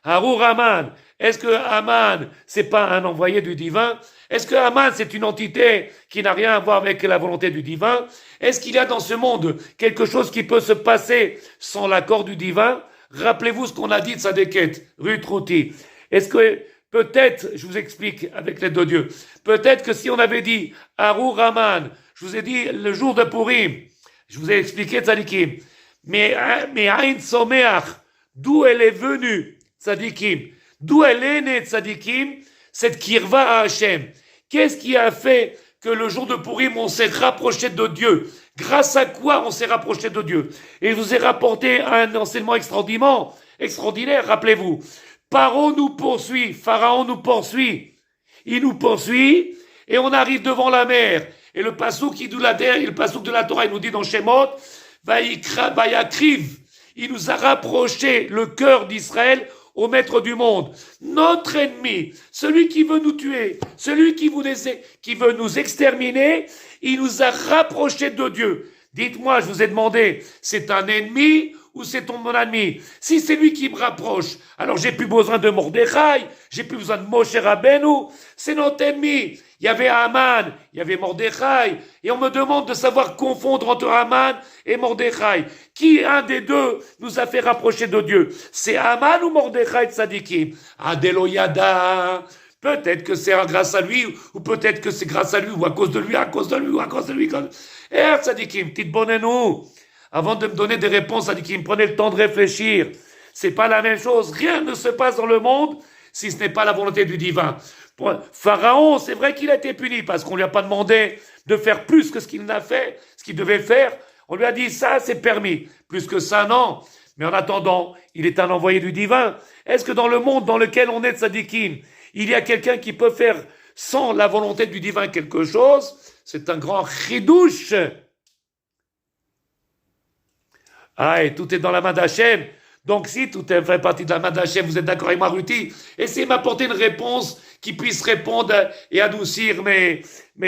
Harur Haman, est-ce que Haman, c'est pas un envoyé du divin? Est-ce que Haman, c'est une entité qui n'a rien à voir avec la volonté du divin? Est-ce qu'il y a dans ce monde quelque chose qui peut se passer sans l'accord du divin? Rappelez-vous ce qu'on a dit de Tzadeket, Ruth Routi. Est-ce que peut-être, je vous explique avec l'aide de Dieu, peut-être que si on avait dit Harur Haman, je vous ai dit le jour de Purim, je vous ai expliqué Tzadikim, mais Aïn Someach, d'où elle est venue, Tzadikim, d'où elle est née, Tzadikim, cette kirva à Hachem. Qu'est-ce qui a fait que le jour de Purim, on s'est rapproché de Dieu? Grâce à quoi on s'est rapproché de Dieu? Et je vous ai rapporté un enseignement extraordinaire, rappelez-vous. Pharaon nous poursuit, il nous poursuit, et on arrive devant la mer. Et le passouk de la Torah, il nous dit dans Shemot, Vayakriv, il nous a rapproché le cœur d'Israël au maître du monde. Notre ennemi, celui qui veut nous tuer, celui qui veut nous exterminer, il nous a rapprochés de Dieu. Dites-moi, je vous ai demandé, c'est un ennemi ou c'est mon ami? Si c'est lui qui me rapproche, alors j'ai plus besoin de Mordechai, j'ai plus besoin de Moshe Rabbeinu, c'est notre ennemi. Il y avait Haman, il y avait Mordechai, et on me demande de savoir confondre entre Haman et Mordechai. Qui, un des deux, nous a fait rapprocher de Dieu? C'est Haman ou Mordechai Tzadikim? Adeloyada. Peut-être que c'est grâce à lui, ou peut-être que c'est grâce à lui, ou à cause de lui, ou à cause de lui. Tzadikim, titbonenu. Avant de me donner des réponses, tzadikim, prenez le temps de réfléchir. C'est pas la même chose. Rien ne se passe dans le monde si ce n'est pas la volonté du divin. Pharaon, c'est vrai qu'il a été puni parce qu'on lui a pas demandé de faire plus que ce qu'il n'a fait, ce qu'il devait faire. On lui a dit ça, c'est permis. Plus que ça, non. Mais en attendant, il est un envoyé du divin. Est-ce que dans le monde dans lequel on est tzadikim, il y a quelqu'un qui peut faire sans la volonté du divin quelque chose? C'est un grand chidouche. Ah, et tout est dans la main d'Hachem. Donc si tout fait partie de la main d'Hachem, vous êtes d'accord avec moi, Ruti? Essayez de m'apporter une réponse qui puisse répondre et adoucir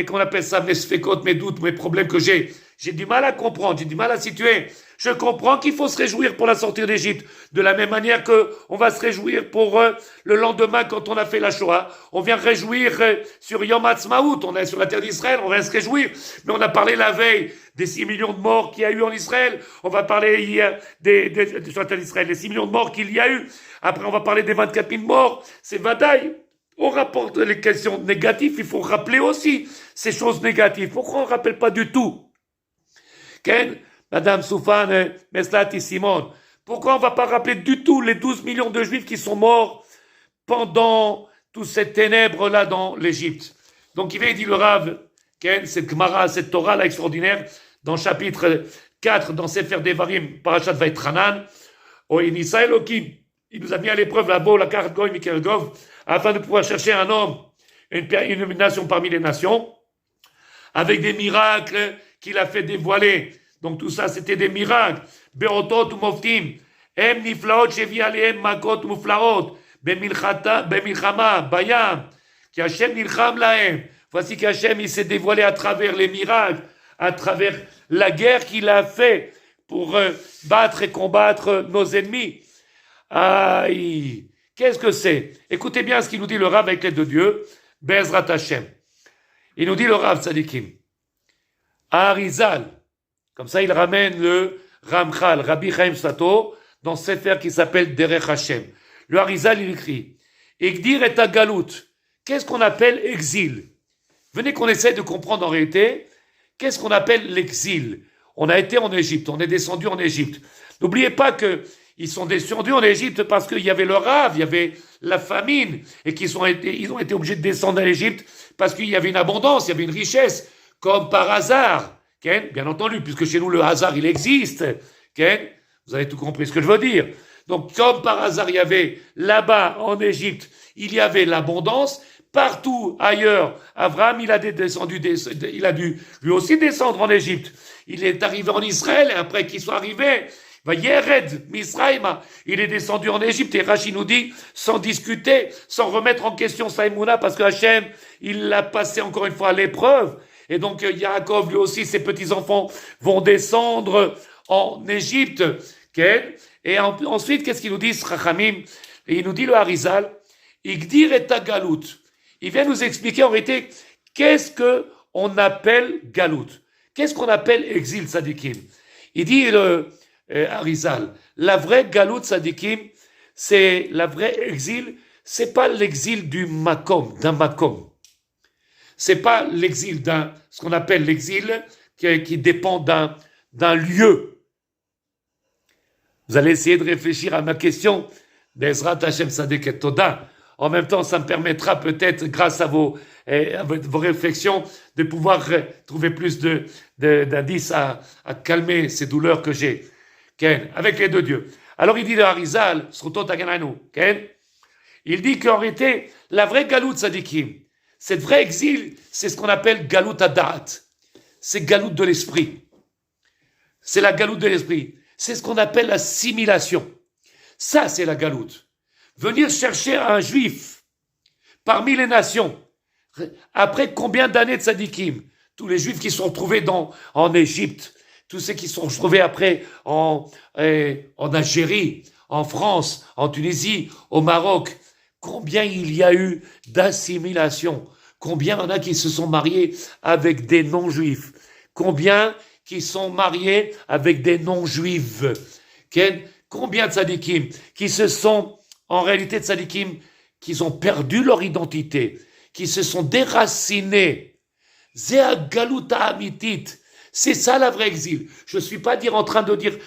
qu'on appelle ça, mes sphécotes, mes doutes, mes problèmes que j'ai. J'ai du mal à comprendre, j'ai du mal à situer. Je comprends qu'il faut se réjouir pour la sortie d'Égypte, de la même manière que on va se réjouir pour le lendemain quand on a fait la Shoah. On vient réjouir sur Yom Ha'atzmaut, on est sur la terre d'Israël, on va se réjouir. Mais on a parlé la veille des 6 millions de morts qu'il y a eu en Israël. On va parler hier sur la terre d'Israël, des 6 millions de morts qu'il y a eu. Après, on va parler des 24 000 morts. C'est Vadaï. On rapporte les questions négatives, il faut rappeler aussi ces choses négatives. Pourquoi on ne rappelle pas du tout? Ken, Madame Soufane, Meslati Simone, pourquoi on ne va pas rappeler du tout les 12 millions de Juifs qui sont morts pendant toutes ces ténèbres-là dans l'Égypte? Donc il vient, dit le Rav, Ken, cette Gemara, cette Torah-là extraordinaire, dans chapitre 4, dans Sefer Devarim, Parashat Vaïtranan, au Inissa Elohim, il nous a mis à l'épreuve là-bas, la carte Goy Mikel Gov, afin de pouvoir chercher un homme, une nation parmi les nations, avec des miracles qu'il a fait dévoiler. Donc tout ça, c'était des miracles. Berotot ou moftim. Em niflaot shevi aleem makot muflaot. Bemilchama, bayam. Ki Hashem nilcham lahem. Voici qu'Hashem, il s'est dévoilé à travers les miracles, à travers la guerre qu'il a fait pour battre et combattre nos ennemis. Aïe. Qu'est-ce que c'est? Écoutez bien ce qu'il nous dit le Rav avec l'aide de Dieu. Bezrat Hashem. Il nous dit le Rav Tzadikim. Arizal. Comme ça, il ramène le Ramchal, Rabbi Chaim Sato, dans ce Sefer qui s'appelle Derech Hashem. Le Arizal, il écrit Egdir et Galout. Qu'est-ce qu'on appelle exil? Venez qu'on essaie de comprendre en réalité qu'est-ce qu'on appelle l'exil. On a été en Égypte, on est descendu en Égypte. N'oubliez pas qu'ils sont descendus en Égypte parce qu'il y avait le rave, il y avait la famine, et ils ont été obligés de descendre en Égypte parce qu'il y avait une abondance, il y avait une richesse, comme par hasard. Bien entendu, puisque chez nous le hasard il existe. Vous avez tout compris ce que je veux dire. Donc comme par hasard il y avait là-bas en Égypte, il y avait l'abondance. Partout ailleurs, Abraham il a dû lui aussi descendre en Égypte. Il est arrivé en Israël et après qu'il soit arrivé, Yered Misraïma, il est descendu en Égypte et Rachid nous dit sans discuter, sans remettre en question sa émouna parce que Hachem il l'a passé encore une fois à l'épreuve. Et donc Yaakov, lui aussi, ses petits-enfants vont descendre en Égypte. Et ensuite, qu'est-ce qu'il nous dit, Rachamim? Et il nous dit le Harizal, Igdir et Galout. Il vient nous expliquer en réalité qu'est-ce qu'on appelle Galout. Qu'est-ce qu'on appelle exil, Tzadikim? Il dit le Harizal, la vraie Galout, Tzadikim, c'est la vraie exil, c'est pas l'exil du Makom, d'un Makom. C'est pas l'exil ce qu'on appelle l'exil qui dépend d'un lieu. Vous allez essayer de réfléchir à ma question d'Ezrat Hashem Sadek et Toda. En même temps, ça me permettra peut-être, grâce à vos réflexions, de pouvoir trouver plus d'indices à calmer ces douleurs que j'ai. Avec les deux dieux. Alors il dit de Harizal, Srutot Agananu, il dit qu'en réalité, la vraie Galout Sadikim, cette vraie exil, c'est ce qu'on appelle Galout Adat. C'est Galout de l'esprit. C'est la Galout de l'esprit. C'est ce qu'on appelle l'assimilation. Ça, c'est la Galout. Venir chercher un juif parmi les nations. Après combien d'années de tzadikim? Tous les juifs qui sont retrouvés en Égypte, tous ceux qui sont retrouvés après en Algérie, en France, en Tunisie, au Maroc. Combien il y a eu d'assimilation? Combien il y en a qui se sont mariés avec des non-juifs? Combien qui sont mariés avec des non-juifs? Combien de tzadikim qui se sont, en réalité de tzadikim, qui ont perdu leur identité, qui se sont déracinés? Zéa galuta amitit. C'est ça la vraie exil. Je ne suis pas en train de dire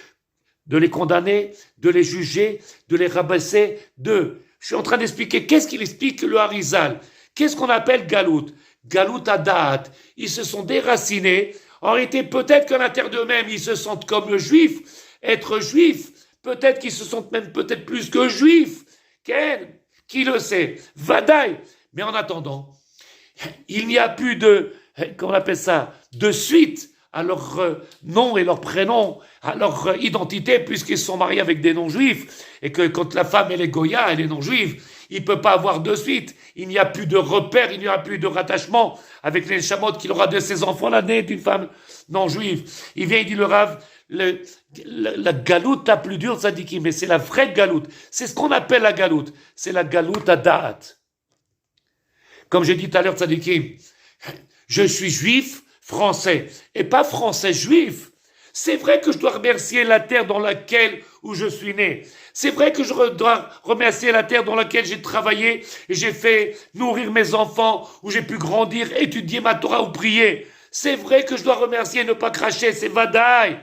de les condamner, de les juger, de les rabaisser, Je suis en train d'expliquer, qu'est-ce qu'il explique le Harizal? Qu'est-ce qu'on appelle Galout? Galout Adat. Ils se sont déracinés. En réalité, peut-être qu'à l'intérieur d'eux-mêmes, ils se sentent comme le juif. Être juif, peut-être qu'ils se sentent même peut-être plus que juifs. Qui le sait? Vadaï. Mais en attendant, il n'y a plus comment on appelle ça, de suite à leur nom et leur prénom, à leur identité, puisqu'ils sont mariés avec des non-juifs, et que quand la femme elle est Goya, elle est non-juive, il ne peut pas avoir de suite, il n'y a plus de repère, il n'y a plus de rattachement avec les chamots qu'il aura de ses enfants l'année d'une femme non-juive. Il vient, il dit le Rav, la galoute la plus dure, ça dit qui, mais c'est la vraie galoute, c'est ce qu'on appelle la galoute, c'est la galoute à date. Comme j'ai dit tout à l'heure, Tzadikim, je suis juif, français, et pas français juif. C'est vrai que je dois remercier la terre dans laquelle où je suis né. C'est vrai que je dois remercier la terre dans laquelle j'ai travaillé et j'ai fait nourrir mes enfants, où j'ai pu grandir, étudier ma Torah ou prier. C'est vrai que je dois remercier et ne pas cracher, c'est vadaï.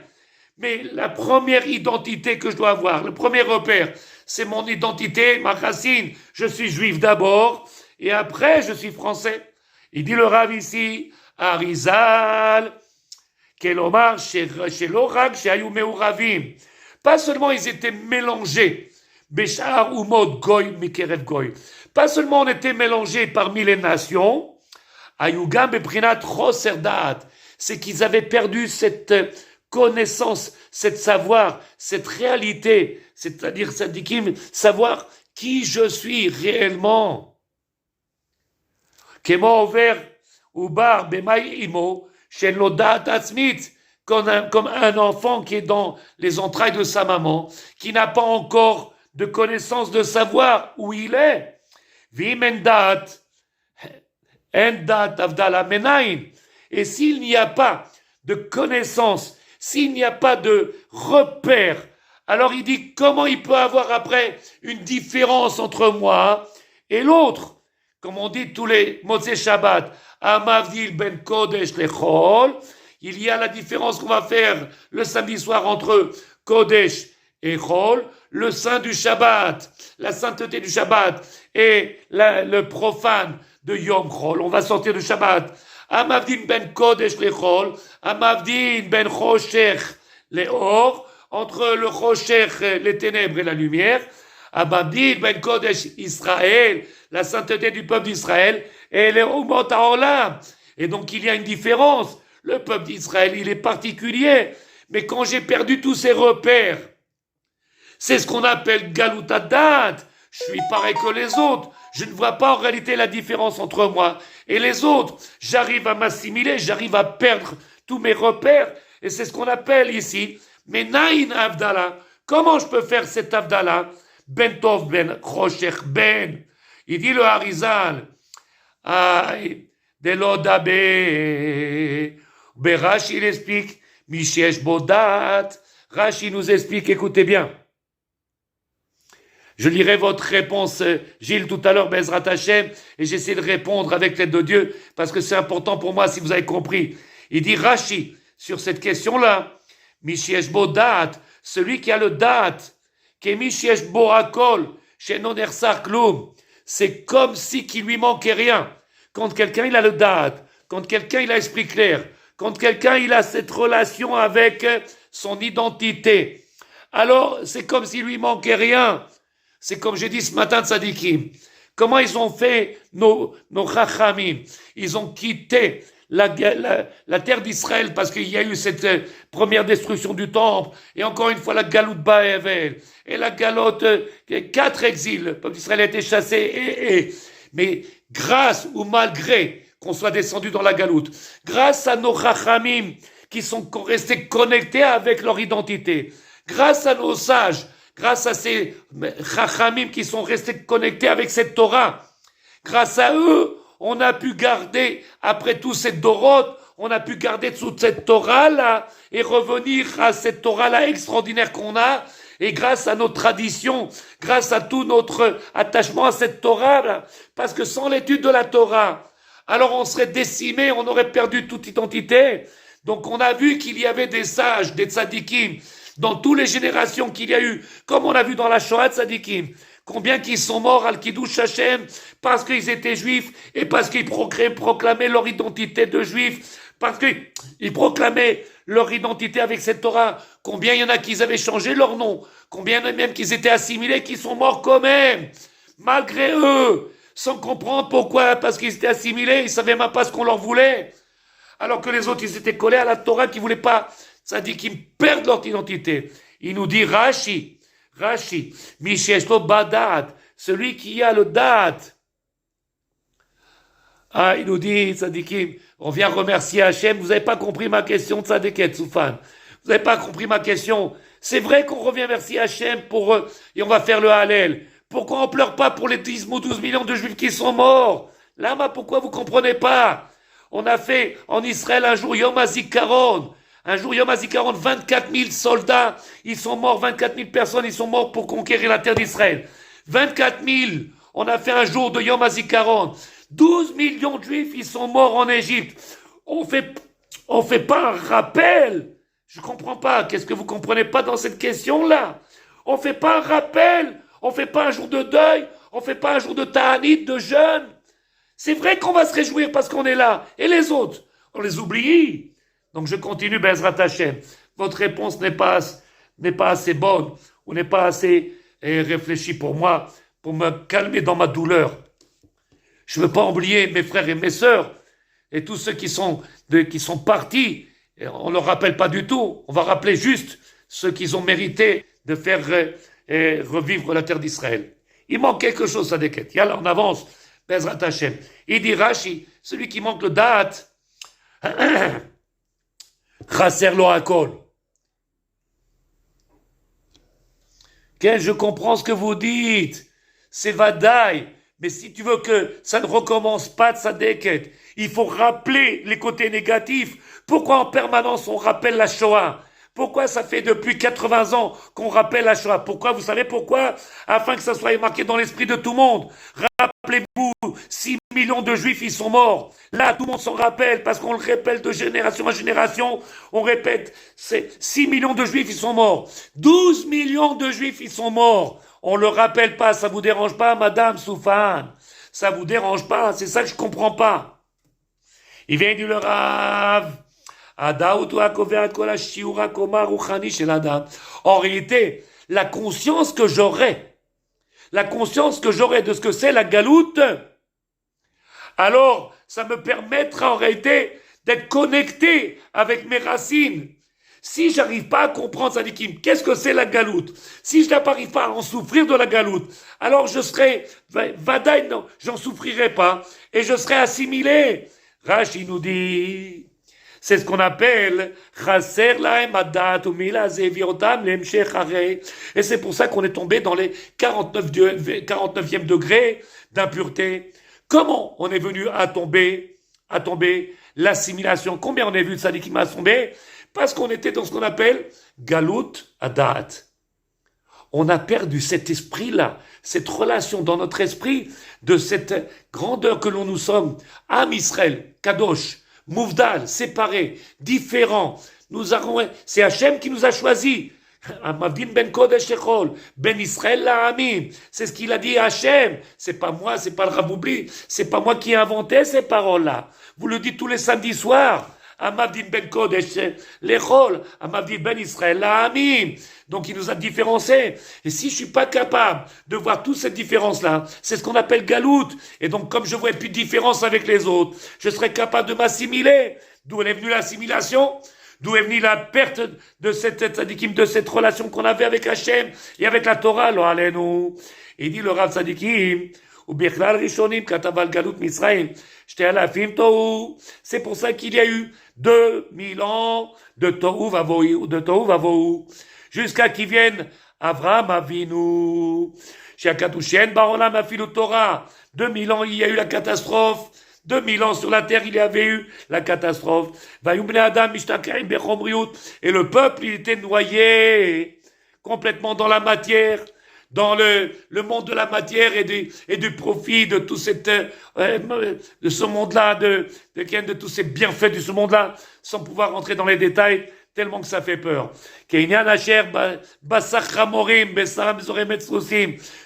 Mais la première identité que je dois avoir, le premier repère, c'est mon identité, ma racine. Je suis juif d'abord et après je suis français. Il dit le Rav ici, Harizal, Kelomar, chez l'Orag, chez Ayoume Ravim. Pas seulement ils étaient mélangés, Béchar ou Mod Goy, Mikerev Goy. Pas seulement on était mélangés parmi les nations, Ayugam Beprinat Roserdat, c'est qu'ils avaient perdu cette connaissance, cette savoir, cette réalité, c'est-à-dire savoir qui je suis réellement. Kemo over ubar bemay imo shen lodat atzmit, comme un enfant qui est dans les entrailles de sa maman, qui n'a pas encore de connaissance, de savoir où il est. Vim endat avdala menaim. Et s'il n'y a pas de connaissance, s'il n'y a pas de repère, alors il dit comment il peut avoir après une différence entre moi et l'autre. Comme on dit tous les Motzei Shabbat, Amavdil ben Kodesh lechol, il y a la différence qu'on va faire le samedi soir entre Kodesh et Chol, le saint du Shabbat, la sainteté du Shabbat et le profane de Yom Chol. On va sortir du Shabbat. Amavdil ben Kodesh lechol, Amavdil ben Choshech leor, entre le Choshech, les ténèbres et la lumière. Amavdil ben Kodesh Israël, la sainteté du peuple d'Israël, et les Umot HaOlam. Et donc il y a une différence. Le peuple d'Israël, il est particulier. Mais quand j'ai perdu tous ces repères, c'est ce qu'on appelle Galout Adat. Je suis pareil que les autres. Je ne vois pas en réalité la différence entre moi et les autres. J'arrive à m'assimiler, j'arrive à perdre tous mes repères. Et c'est ce qu'on appelle ici Menaïn Avdala. Comment je peux faire cet Avdala? Ben Tov ben Choshech ben. Il dit le Harizal, de l'Odabe, Rashi il explique, Mishesh Bodat, Rashi nous explique, écoutez bien. Je lirai votre réponse, Gilles, tout à l'heure, Bezrat Hashem, et j'essaie de répondre avec l'aide de Dieu, parce que c'est important pour moi si vous avez compris. Il dit Rashi, sur cette question-là, Mishesh Bodat, celui qui a le dat, qui est Mishesh Boakol, chez Nonersar Kloum, c'est comme si qu'il lui manquait rien. Quand quelqu'un il a le date, quand quelqu'un il a l'esprit clair, quand quelqu'un il a cette relation avec son identité, alors c'est comme s'il lui manquait rien. C'est comme j'ai dit ce matin de Tzadikim. Comment ils ont fait nos Chachamim? Ils ont quitté la terre d'Israël parce qu'il y a eu cette première destruction du temple et encore une fois la galoute Baevel et la galoute 4 exils. Le peuple d'Israël a été chassé mais grâce ou malgré qu'on soit descendu dans la galoute, grâce à nos Chachamim qui sont restés connectés avec leur identité, grâce à nos sages, grâce à ces Chachamim qui sont restés connectés avec cette Torah, grâce à eux, on a pu garder, après tout cette Doroth, on a pu garder toute cette Torah-là et revenir à cette Torah-là extraordinaire qu'on a. Et grâce à nos traditions, grâce à tout notre attachement à cette Torah-là, parce que sans l'étude de la Torah, alors on serait décimé, on aurait perdu toute identité. Donc on a vu qu'il y avait des sages, des tzadikim, dans toutes les générations qu'il y a eu, comme on a vu dans la Shoah tzadikim, combien qui sont morts al Kiddush Hashem parce qu'ils étaient juifs et parce qu'ils proclamaient leur identité de juifs, parce qu'ils proclamaient leur identité avec cette Torah. Combien il y en a qui avaient changé leur nom, combien il y en a même qui étaient assimilés, qui sont morts quand même, malgré eux, sans comprendre pourquoi, parce qu'ils étaient assimilés, ils ne savaient même pas ce qu'on leur voulait. Alors que les autres, ils étaient collés à la Torah, qui ne voulaient pas. Ça dit qu'ils perdent leur identité. Il nous dit Rashi, Misheshlo Badat, celui qui a le dat. Ah, il nous dit, Tzadikim, on vient remercier Hachem. Vous n'avez pas compris ma question, Tzadiket, Soufan. Vous n'avez pas compris ma question. C'est vrai qu'on revient remercier Hachem pour et on va faire le Hallel. Pourquoi on pleure pas pour les 10 ou 12 millions de Juifs qui sont morts? Lama, pourquoi vous comprenez pas? On a fait en Israël un jour Yom HaZikaron. Un jour Yom HaZikaron, 24 000 soldats, ils sont morts, 24 000 personnes, ils sont morts pour conquérir la terre d'Israël. 24 000, on a fait un jour de Yom HaZikaron. 12 millions de Juifs, ils sont morts en Égypte. On fait pas un rappel. Je comprends pas. Qu'est-ce que vous comprenez pas dans cette question-là? On fait pas un rappel. On fait pas un jour de deuil. On fait pas un jour de ta'anit, de jeûne. C'est vrai qu'on va se réjouir parce qu'on est là. Et les autres, on les oublie. Donc je continue, Bezrat Hashem. Votre réponse n'est pas assez bonne ou n'est pas assez réfléchie pour moi, pour me calmer dans ma douleur. Je ne veux pas oublier mes frères et mes sœurs et tous ceux qui sont partis. Et on ne leur rappelle pas du tout. On va rappeler juste ceux qui ont mérité de faire revivre la terre d'Israël. Il manque quelque chose, ça déquête. Yallah, on avance. Bezrat Hashem. Il dit Rashi, celui qui manque le date, Chasser lo hakol. Je comprends ce que vous dites. C'est vadaï. Mais si tu veux que ça ne recommence pas de sa déquête, il faut rappeler les côtés négatifs. Pourquoi en permanence on rappelle la Shoah? Pourquoi ça fait depuis 80 ans qu'on rappelle la Shoah? Pourquoi? Vous savez pourquoi? Afin que ça soit marqué dans l'esprit de tout le monde. Rappelez-vous, 6 millions de Juifs, ils sont morts. Là, tout le monde s'en rappelle parce qu'on le répète de génération en génération. On répète, c'est 6 millions de Juifs, ils sont morts. 12 millions de Juifs, ils sont morts. On le rappelle pas, ça vous dérange pas, Madame Soufan? Ça vous dérange pas? C'est ça que je comprends pas. Il vient du Rav. En réalité, la conscience que j'aurai de ce que c'est la galoute, alors ça me permettra en réalité d'être connecté avec mes racines. Si j'arrive pas à comprendre, ça dit qu'est-ce que c'est la galoute? Si je n'arrive pas à en souffrir de la galoute, alors je serai, vadaï, non, j'en souffrirai pas, et je serai assimilé. Rashi nous dit, c'est ce qu'on appelle Chaser lahem adat umila zevirotam lemshech harei. Et c'est pour ça qu'on est tombé dans les 49e degré d'impureté. Comment on est venu à tomber l'assimilation? Combien on a vu de sadikim à tomber? Parce qu'on était dans ce qu'on appelle Galut Adat. On a perdu cet esprit-là, cette relation dans notre esprit de cette grandeur que l'on nous sommes. Am Israël, Kadosh, Mouvdal, séparés, différents. C'est Hachem qui nous a choisis. Amavdin ben Kodesh Echol, ben Israël la'amim. C'est ce qu'il a dit à Hachem. C'est pas moi, c'est pas le Raboubli. C'est pas moi qui ai inventé ces paroles-là. Vous le dites tous les samedis soirs. Amavdin ben Kodesh Echol, Amavdin ben Israël la'amim. Donc il nous a différenciés. Et si je suis pas capable de voir toute cette différence-là, c'est ce qu'on appelle galoute. Et donc comme je vois plus de différence avec les autres, je serai capable de m'assimiler. D'où est venue l'assimilation? D'où est venue la perte de cette relation qu'on avait avec Hachem et avec la Torah, lo alenu. Il dit le Rav Tzadikim, ou Bichlal Rishonim, Kataval Galut Misraïm, Shte Alafim Tohu. C'est pour ça qu'il y a eu 2000 ans de Tohu Vavohu, jusqu'à qu'il vienne Avraham Avinu, Shakatushen Barolam Afilu Torah. 2000 ans, il y a eu la catastrophe. 2000 ans sur la terre, il y avait eu la catastrophe. Et le peuple, il était noyé complètement dans la matière. dans le monde de la matière et du profit de tout de ce monde-là, de tous ces bienfaits de ce monde-là, sans pouvoir rentrer dans les détails, tellement que ça fait peur.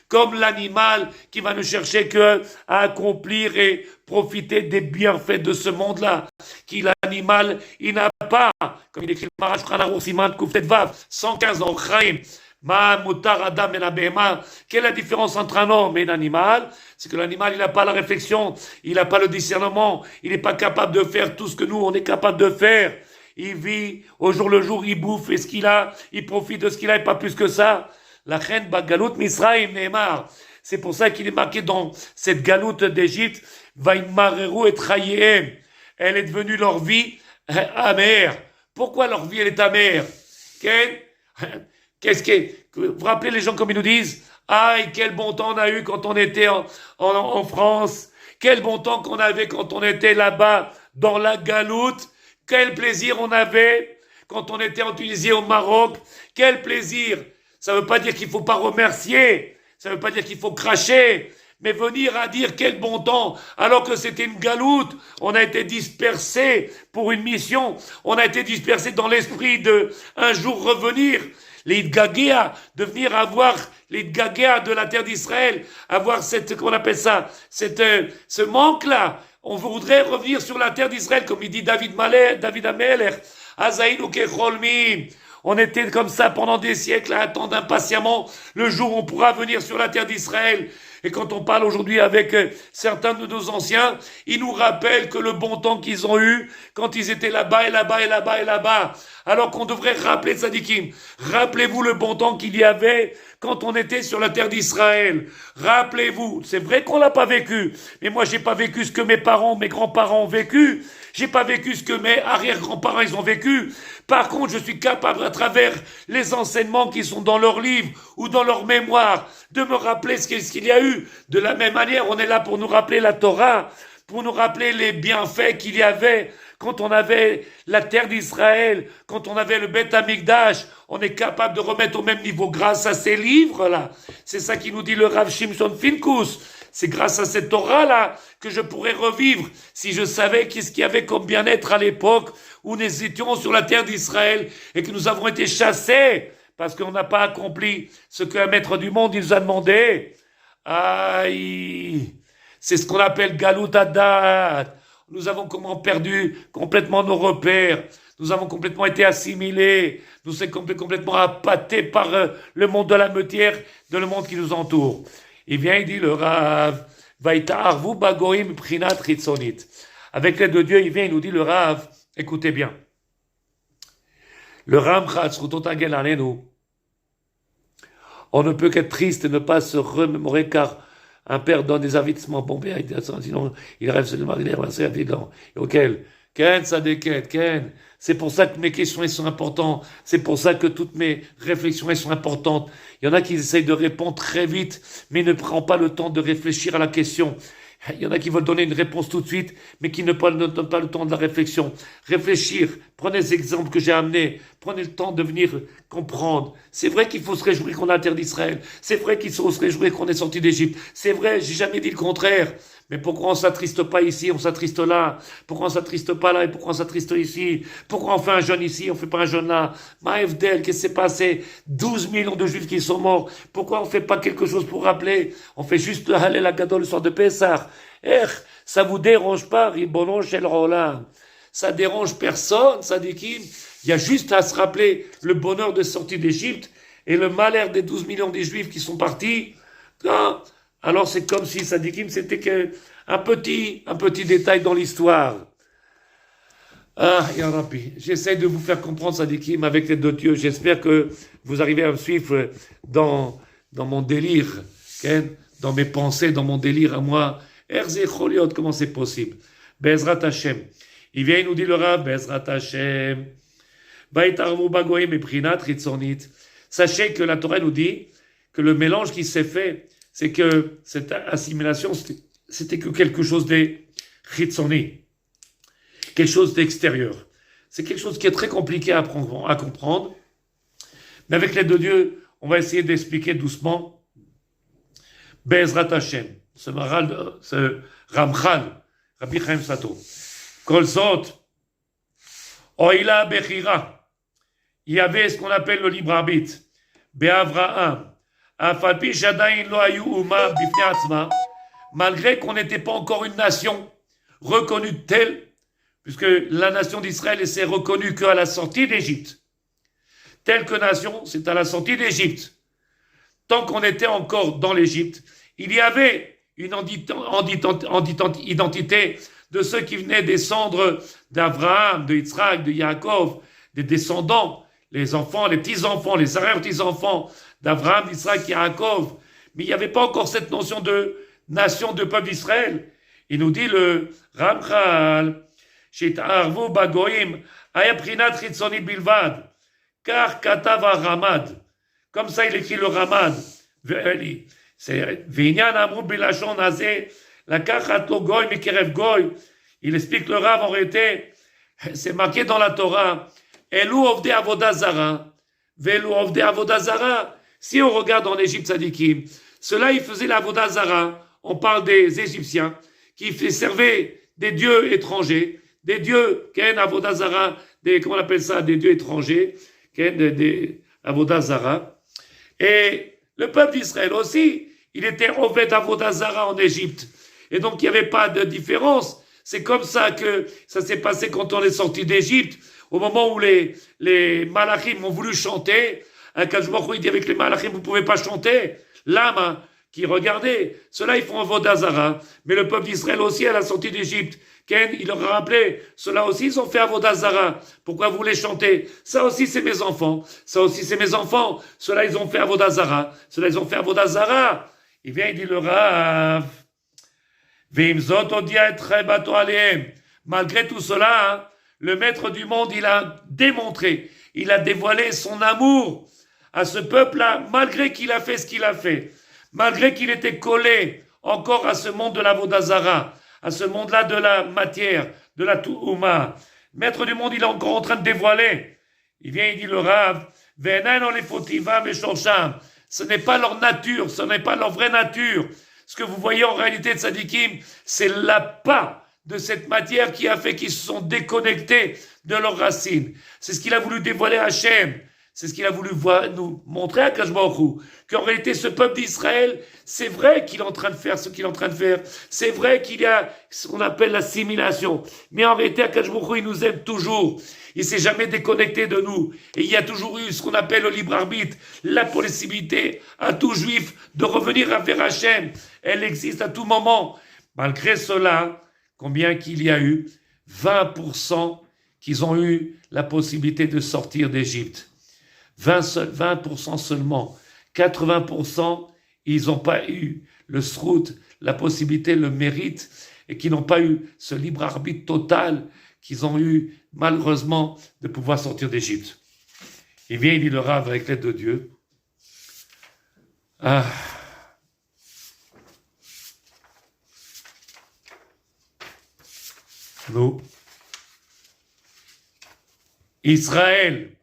Comme l'animal qui va ne chercher que à accomplir et profiter des bienfaits de ce monde-là, qui l'animal, il n'a pas, comme il écrit le Marash Khanarou Siman Kouftet Vav, 115 ans, Chaim, Ma Mutar Adam et la Behema. Quelle est la différence entre un homme et un animal? C'est que l'animal, il n'a pas la réflexion, il n'a pas le discernement, il n'est pas capable de faire tout ce que nous, on est capable de faire. Il vit au jour le jour, il bouffe et ce qu'il a, il profite de ce qu'il a et pas plus que ça. La reine Bagalut Misraim Neymar. C'est pour ça qu'il est marqué dans cette galoute d'Égypte, Vaïmareru et Traïem. Elle est devenue leur vie amère. Pourquoi leur vie elle est amère? Qu'est-ce que vous vous rappelez les gens comme ils nous disent? Aïe, quel bon temps on a eu quand on était en France. Quel bon temps qu'on avait quand on était là-bas dans la galoute. Quel plaisir on avait quand on était en Tunisie, au Maroc. Quel plaisir. Ça ne veut pas dire qu'il ne faut pas remercier. Ça ne veut pas dire qu'il faut cracher. Mais venir à dire quel bon temps, alors que c'était une galoute, on a été dispersés pour une mission, on a été dispersés dans l'esprit de un jour revenir, les Idgagéa, de venir avoir les Idgagéa de la terre d'Israël, avoir qu'on appelle ça, ce manque-là. On voudrait revenir sur la terre d'Israël, comme il dit David Amelech, Azaïn ou Kecholmim. On était comme ça pendant des siècles à attendre impatiemment le jour où on pourra venir sur la terre d'Israël. Et quand on parle aujourd'hui avec certains de nos anciens, ils nous rappellent que le bon temps qu'ils ont eu quand ils étaient là-bas et là-bas et là-bas et là-bas. Alors qu'on devrait rappeler Tzadikim. Rappelez-vous le bon temps qu'il y avait quand on était sur la terre d'Israël. Rappelez-vous. C'est vrai qu'on l'a pas vécu. Mais moi, j'ai pas vécu ce que mes parents, mes grands-parents ont vécu. J'ai pas vécu ce que mes arrière-grands-parents ils ont vécu. Par contre, je suis capable, à travers les enseignements qui sont dans leurs livres ou dans leur mémoire, de me rappeler ce qu'il y a eu. De la même manière, on est là pour nous rappeler la Torah, pour nous rappeler les bienfaits qu'il y avait quand on avait la terre d'Israël, quand on avait le Beth Amikdash. On est capable de remettre au même niveau grâce à ces livres-là. C'est ça qui nous dit le Rav Shimshon Finkus. C'est grâce à cette Torah-là que je pourrais revivre si je savais qu'est-ce qu'il y avait comme bien-être à l'époque où nous étions sur la terre d'Israël et que nous avons été chassés parce qu'on n'a pas accompli ce qu'un maître du monde il nous a demandé. Aïe, c'est ce qu'on appelle Galut Hadat. Nous avons perdu complètement nos repères. Nous avons complètement été assimilés. Nous sommes complètement appâtés par le monde de la matière, de le monde qui nous entoure. Il vient, il dit le Rav, Vaïta'arvu bagoim prinat chitzonit. Avec l'aide de Dieu, il vient, il nous dit le Rav, écoutez bien. Le Ramchat, Srutotangen Alenu, on ne peut qu'être triste et ne pas se remémorer car un père donne des avertissements pompés, sinon il rêve seulement de remercier à Fidan. Auquel Ken, ça déquête, Ken. C'est pour ça que mes questions elles sont importantes. C'est pour ça que toutes mes réflexions elles sont importantes. Il y en a qui essayent de répondre très vite, mais ne prennent pas le temps de réfléchir à la question. Il y en a qui veulent donner une réponse tout de suite, mais qui ne donnent pas le temps de la réflexion. Réfléchir. Prenez les exemples que j'ai amenés. Prenez le temps de venir comprendre. C'est vrai qu'il faut se réjouir qu'on a la terre d'Israël. C'est vrai qu'il faut se réjouir qu'on est sorti d'Égypte. C'est vrai, j'ai jamais dit le contraire. Mais pourquoi on s'attriste pas ici, on s'attriste là? Pourquoi on s'attriste pas là et pourquoi on s'attriste ici? Pourquoi on fait un jeûne ici, on fait pas un jeûne là? Maëvdel, qu'est-ce qui s'est passé? 12 millions de juifs qui sont morts. Pourquoi on fait pas quelque chose pour rappeler? On fait juste le Hallel Agadol le soir de Pessah. Ça vous dérange pas, Ribonon Shel Rolam? Ça dérange personne, ça dit qui? Il y a juste à se rappeler le bonheur de sortie d'Égypte et le malheur des 12 millions de juifs qui sont partis. Non. Alors c'est comme si Sadikim c'était un petit détail dans l'histoire. Ah, Ya Rabbi, j'essaie de vous faire comprendre Sadikim avec l'aide de Dieu. J'espère que vous arrivez à me suivre dans mon délire, dans mes pensées, dans mon délire à moi. Erze Choliot, comment c'est possible? Bezrat Hashem. Il vient, il nous dit le Rav, Bezrat Hashem. Baïtarmu bagoim et prinat ritzonit. Sachez que la Torah nous dit que le mélange qui s'est fait, c'est que cette assimilation, c'était que quelque chose de chitzoni, quelque chose d'extérieur. C'est quelque chose qui est très compliqué à comprendre. Mais avec l'aide de Dieu, on va essayer d'expliquer doucement, Bezrat Hashem, ce Ramchal, Rabbi Chaim Sato. Kol Zot, Oila Bechira, il y avait ce qu'on appelle le libre arbitre. Be'Avraham, Afalpi Shadain Lo Ayu Uma Bifnei Atzma, malgré qu'on n'était pas encore une nation reconnue telle, puisque la nation d'Israël s'est reconnue qu'à la sortie d'Égypte. Telle que nation, c'est à la sortie d'Égypte. Tant qu'on était encore dans l'Égypte, il y avait une identité de ceux qui venaient descendre d'Abraham, de Yitzhak, de Yaakov, des descendants, les enfants, les petits-enfants, les arrière-petits-enfants d'Abraham, d'Yitzhak, Yaakov. Mais il n'y avait pas encore cette notion de nation de peuple d'Israël. Il nous dit le Ramchal, Shit'arvu bagoim, ayaprinat chitzoni bilvad, car katav Ramad. Comme ça, il écrit le Ramad. C'est Vinyan Amrou Bilachon Nazé, la Kachato Goy Mikerev Goy. Il explique le Rav en réalité, c'est marqué dans la Torah, Elou Ovde Avodazara, Velu Ovde Avodazara. Si on regarde en Égypte Sadikim, ceux-là, ils faisaient l'Avodazara. On parle des Égyptiens qui servaient des dieux étrangers, des dieux, Ken Avodazara, comment on appelle ça, des dieux étrangers, Ken, des Avodazara. Et le peuple d'Israël aussi, il était Oved Avodazara en Égypte. Et donc, il n'y avait pas de différence. C'est comme ça que ça s'est passé quand on est sorti d'Égypte. Au moment où les Malachim ont voulu chanter, Akadosh Baruch Hu dit avec les Malachim, vous ne pouvez pas chanter. L'âme qui regardait, ceux-là, ils font Avodazara. Mais le peuple d'Israël aussi, à la sortie d'Égypte, Ken, il leur a rappelé, ceux-là aussi, ils ont fait Avodazara. Pourquoi vous voulez chanter? Ça aussi, c'est mes enfants. Ça aussi, c'est mes enfants. Ceux-là, ils ont fait Avodazara. Ceux-là, ils ont fait Avodazara. Il vient, il dit le Rav. Malgré tout cela, le maître du monde, il a démontré, il a dévoilé son amour à ce peuple-là, malgré qu'il a fait ce qu'il a fait, malgré qu'il était collé encore à ce monde de la Vodazara, à ce monde-là de la matière, de la Touma. Maître du monde, il est encore en train de dévoiler. Il vient, il dit le Rav, ce n'est pas leur nature, ce n'est pas leur vraie nature. Ce que vous voyez en réalité de Tzadikim, c'est l'appât de cette matière qui a fait qu'ils se sont déconnectés de leurs racines. C'est ce qu'il a voulu dévoiler à Hachem. C'est ce qu'il a voulu nous montrer à Akadosh Baruch Hu. Qu'en réalité, ce peuple d'Israël, c'est vrai qu'il est en train de faire ce qu'il est en train de faire. C'est vrai qu'il y a ce qu'on appelle l'assimilation. Mais en réalité, Akadosh Baruch Hu, il nous aime toujours. Il s'est jamais déconnecté de nous. Et il y a toujours eu ce qu'on appelle le libre arbitre, la possibilité à tout juif de revenir vers Hachem. Elle existe à tout moment. Malgré cela, combien qu'il y a eu? 20% qu'ils ont eu la possibilité de sortir d'Égypte. 20% seulement. 80%, ils n'ont pas eu le srout, la possibilité, le mérite, et qui n'ont pas eu ce libre arbitre total qu'ils ont eu, malheureusement, de pouvoir sortir d'Égypte. Il vient, il dit le Rav avec l'aide de Dieu. Nous, Israël,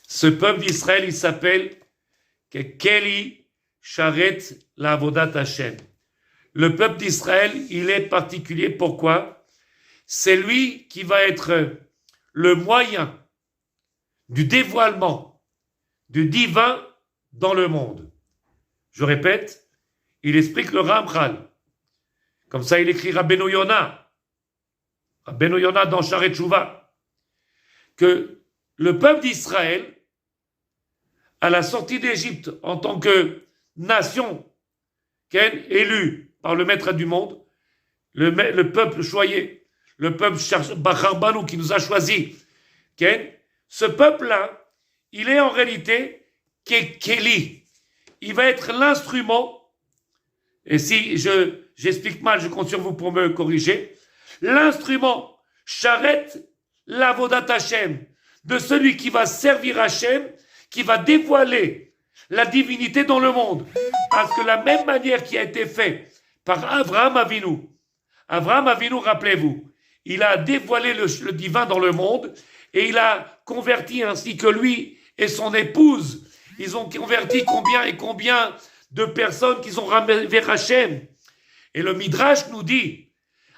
ce peuple d'Israël, il s'appelle Keli Sharet Lavodat Hashem. Le peuple d'Israël, il est particulier. Pourquoi? C'est lui qui va être le moyen du dévoilement du divin dans le monde. Je répète, il explique le Ramchal. Comme ça, il écrit Rabbeinu Yonah. Rabbeinu Yonah dans Sharet Tshuva. Que le peuple d'Israël, à la sortie d'Égypte, en tant que nation élue par le maître du monde, le peuple choyé, le peuple Bachar Banou qui nous a choisis, ce peuple-là, il est en réalité Keli. Il va être l'instrument, et si j'explique mal, je compte sur vous pour me corriger, l'instrument charrette l'avodat Hashem, de celui qui va servir Hashem, qui va dévoiler la divinité dans le monde. Parce que la même manière qui a été faite par Abraham Avinu, rappelez-vous, il a dévoilé le divin dans le monde et il a converti ainsi que lui et son épouse. Ils ont converti combien et combien de personnes qui sont ramenées vers Hachem. Et le Midrash nous dit,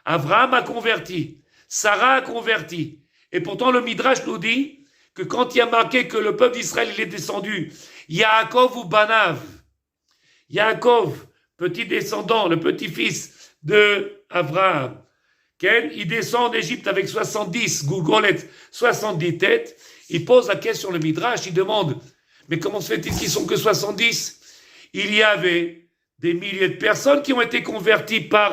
Abraham a converti, Sarah a converti. Et pourtant le Midrash nous dit que quand il y a marqué que le peuple d'Israël il est descendu, Yaakov ou Banav, Yaakov, petit descendant, le petit-fils de Abraham, il descend en Égypte avec 70 gourgolettes, 70 têtes, il pose la question le Midrash, il demande, mais comment se fait-il qu'ils sont que 70? Il y avait des milliers de personnes qui ont été converties par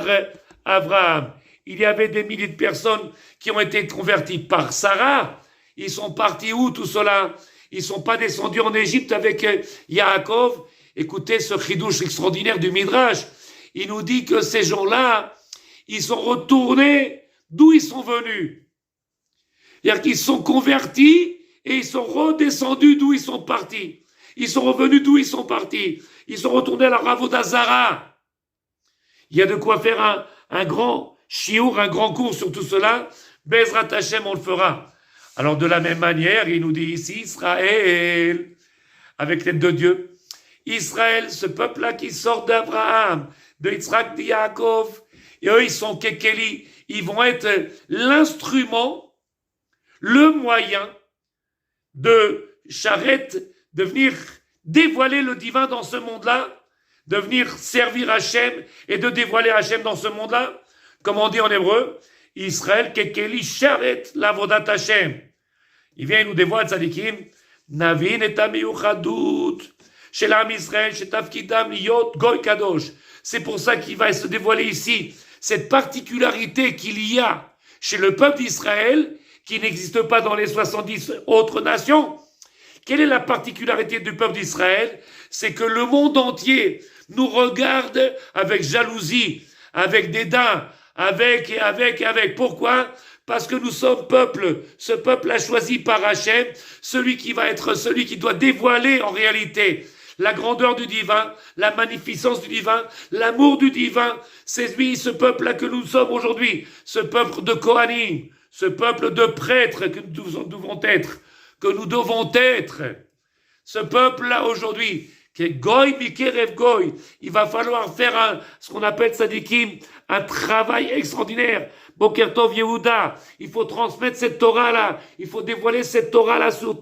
Abraham. Il y avait des milliers de personnes qui ont été converties par Sarah. Ils sont partis où tout cela? Ils ne sont pas descendus en Égypte avec Yaakov. Écoutez ce chidouche extraordinaire du Midrash. Il nous dit que ces gens-là, ils sont retournés d'où ils sont venus. C'est-à-dire qu'ils sont convertis et ils sont redescendus d'où ils sont partis. Ils sont revenus d'où ils sont partis. Ils sont retournés à la Avodah Zara. Il y a de quoi faire un grand chiour, un grand cours sur tout cela. Bezrat Hashem, on le fera. Alors de la même manière, il nous dit ici, Israël, avec l'aide de Dieu, Israël, ce peuple-là qui sort d'Abraham, de Yitzhak, de Yaakov, et eux, ils sont Kekeli, ils vont être l'instrument, le moyen de charrette, de venir dévoiler le divin dans ce monde-là, de venir servir Hachem et de dévoiler Hachem dans ce monde-là. Comme on dit en hébreu, Israël, Kekeli, charrette, l'avodat Hachem. Il vient, il nous dévoile, Tzadikim, Navin et Amiyuchadut, chez l'âme Israël, chez Tafkidam, Liot, Goy Kadosh. C'est pour ça qu'il va se dévoiler ici, cette particularité qu'il y a chez le peuple d'Israël, qui n'existe pas dans les 70 autres nations. Quelle est la particularité du peuple d'Israël? C'est que le monde entier nous regarde avec jalousie, avec dédain, avec. Pourquoi? Parce que nous sommes peuple, ce peuple a choisi par Hachem, celui qui va être celui qui doit dévoiler en réalité la grandeur du divin, la magnificence du divin, l'amour du divin. C'est lui, ce peuple-là que nous sommes aujourd'hui, ce peuple de Kohanim, ce peuple de prêtres que nous devons être, ce peuple-là aujourd'hui, qui est Goy Mikerev Goy, il va falloir faire ce qu'on appelle Tzadikim, un travail extraordinaire. Boker Tov Yehuda, il faut transmettre cette Torah-là, il faut dévoiler cette Torah-là sur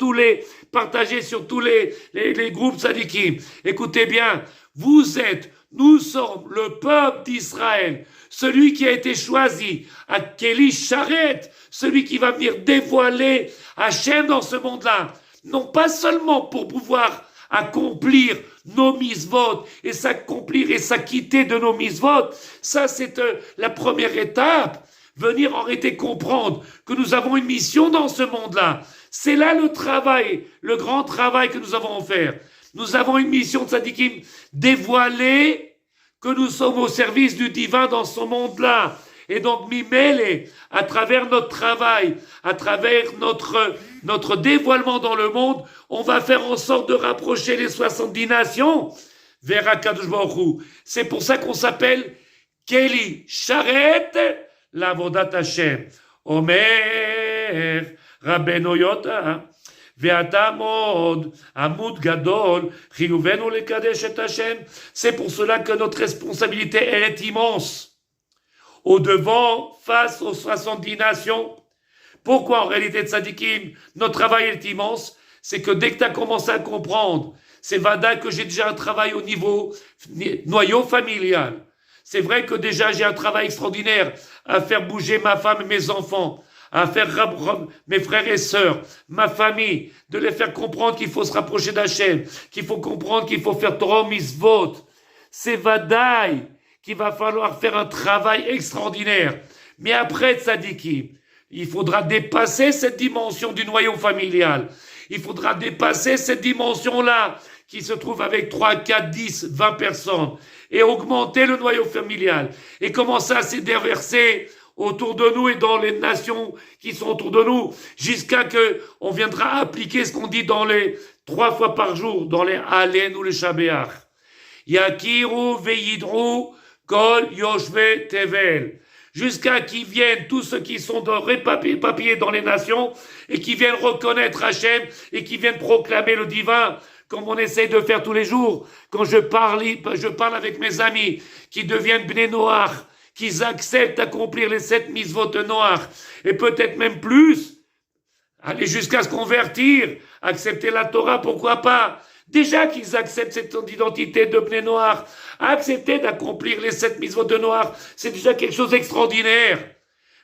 partager sur tous les groupes Tzadikim. Écoutez bien, nous sommes le peuple d'Israël, celui qui a été choisi, à Keli Sharet, celui qui va venir dévoiler Hachem dans ce monde-là, non pas seulement pour pouvoir accomplir nos misvot et s'accomplir et s'acquitter de nos misvot, ça c'est la première étape, venir en réalité comprendre que nous avons une mission dans ce monde-là. C'est là le travail, le grand travail que nous avons à faire. Nous avons une mission de Tzadikim, dévoiler que nous sommes au service du divin dans ce monde-là. Et donc, Mimele, à travers notre travail, à travers notre dévoilement dans le monde, on va faire en sorte de rapprocher les 70 nations vers Akadosh Baruch Hu. C'est pour ça qu'on s'appelle Keli Sharet l'Avodat Hashem. Omer Rabbeinu Yota Ve'ata mod Amud Gadol Chiyuvenu lekadesh et Hashem. C'est pour cela que notre responsabilité elle est immense. Au devant, face aux 70 nations. Pourquoi en réalité, Tzadikim, notre travail est immense? C'est que dès que tu as commencé à comprendre, c'est vada que j'ai déjà un travail au niveau noyau familial. C'est vrai que déjà j'ai un travail extraordinaire à faire bouger ma femme et mes enfants, à faire mes frères et sœurs, ma famille, de les faire comprendre qu'il faut se rapprocher d'Hachem, qu'il faut comprendre qu'il faut faire Torah Mitzvot. C'est vadaï qu'il va falloir faire un travail extraordinaire. Mais après Tzadikim, il faudra dépasser cette dimension du noyau familial. Il faudra dépasser cette dimension-là qui se trouve avec 3, 4, 10, 20 personnes et augmenter le noyau familial et commencer à se déverser autour de nous et dans les nations qui sont autour de nous jusqu'à que on viendra appliquer ce qu'on dit dans les 3 fois par jour, dans les Halen ou les Shabéach. Yakiru ve'yidru Kol Yoshve Tevel, jusqu'à qu'ils viennent tous ceux qui sont papiers dans les nations et qui viennent reconnaître Hachem et qui viennent proclamer le divin comme on essaye de faire tous les jours, quand je parle avec mes amis qui deviennent Bnei Noach, qu'ils acceptent d'accomplir les 7 mitzvot de Noach, et peut-être même plus, aller jusqu'à se convertir, accepter la Torah, pourquoi pas? Déjà qu'ils acceptent cette identité de Bnei Noach, accepter d'accomplir les 7 mitzvot de Noach, c'est déjà quelque chose d'extraordinaire.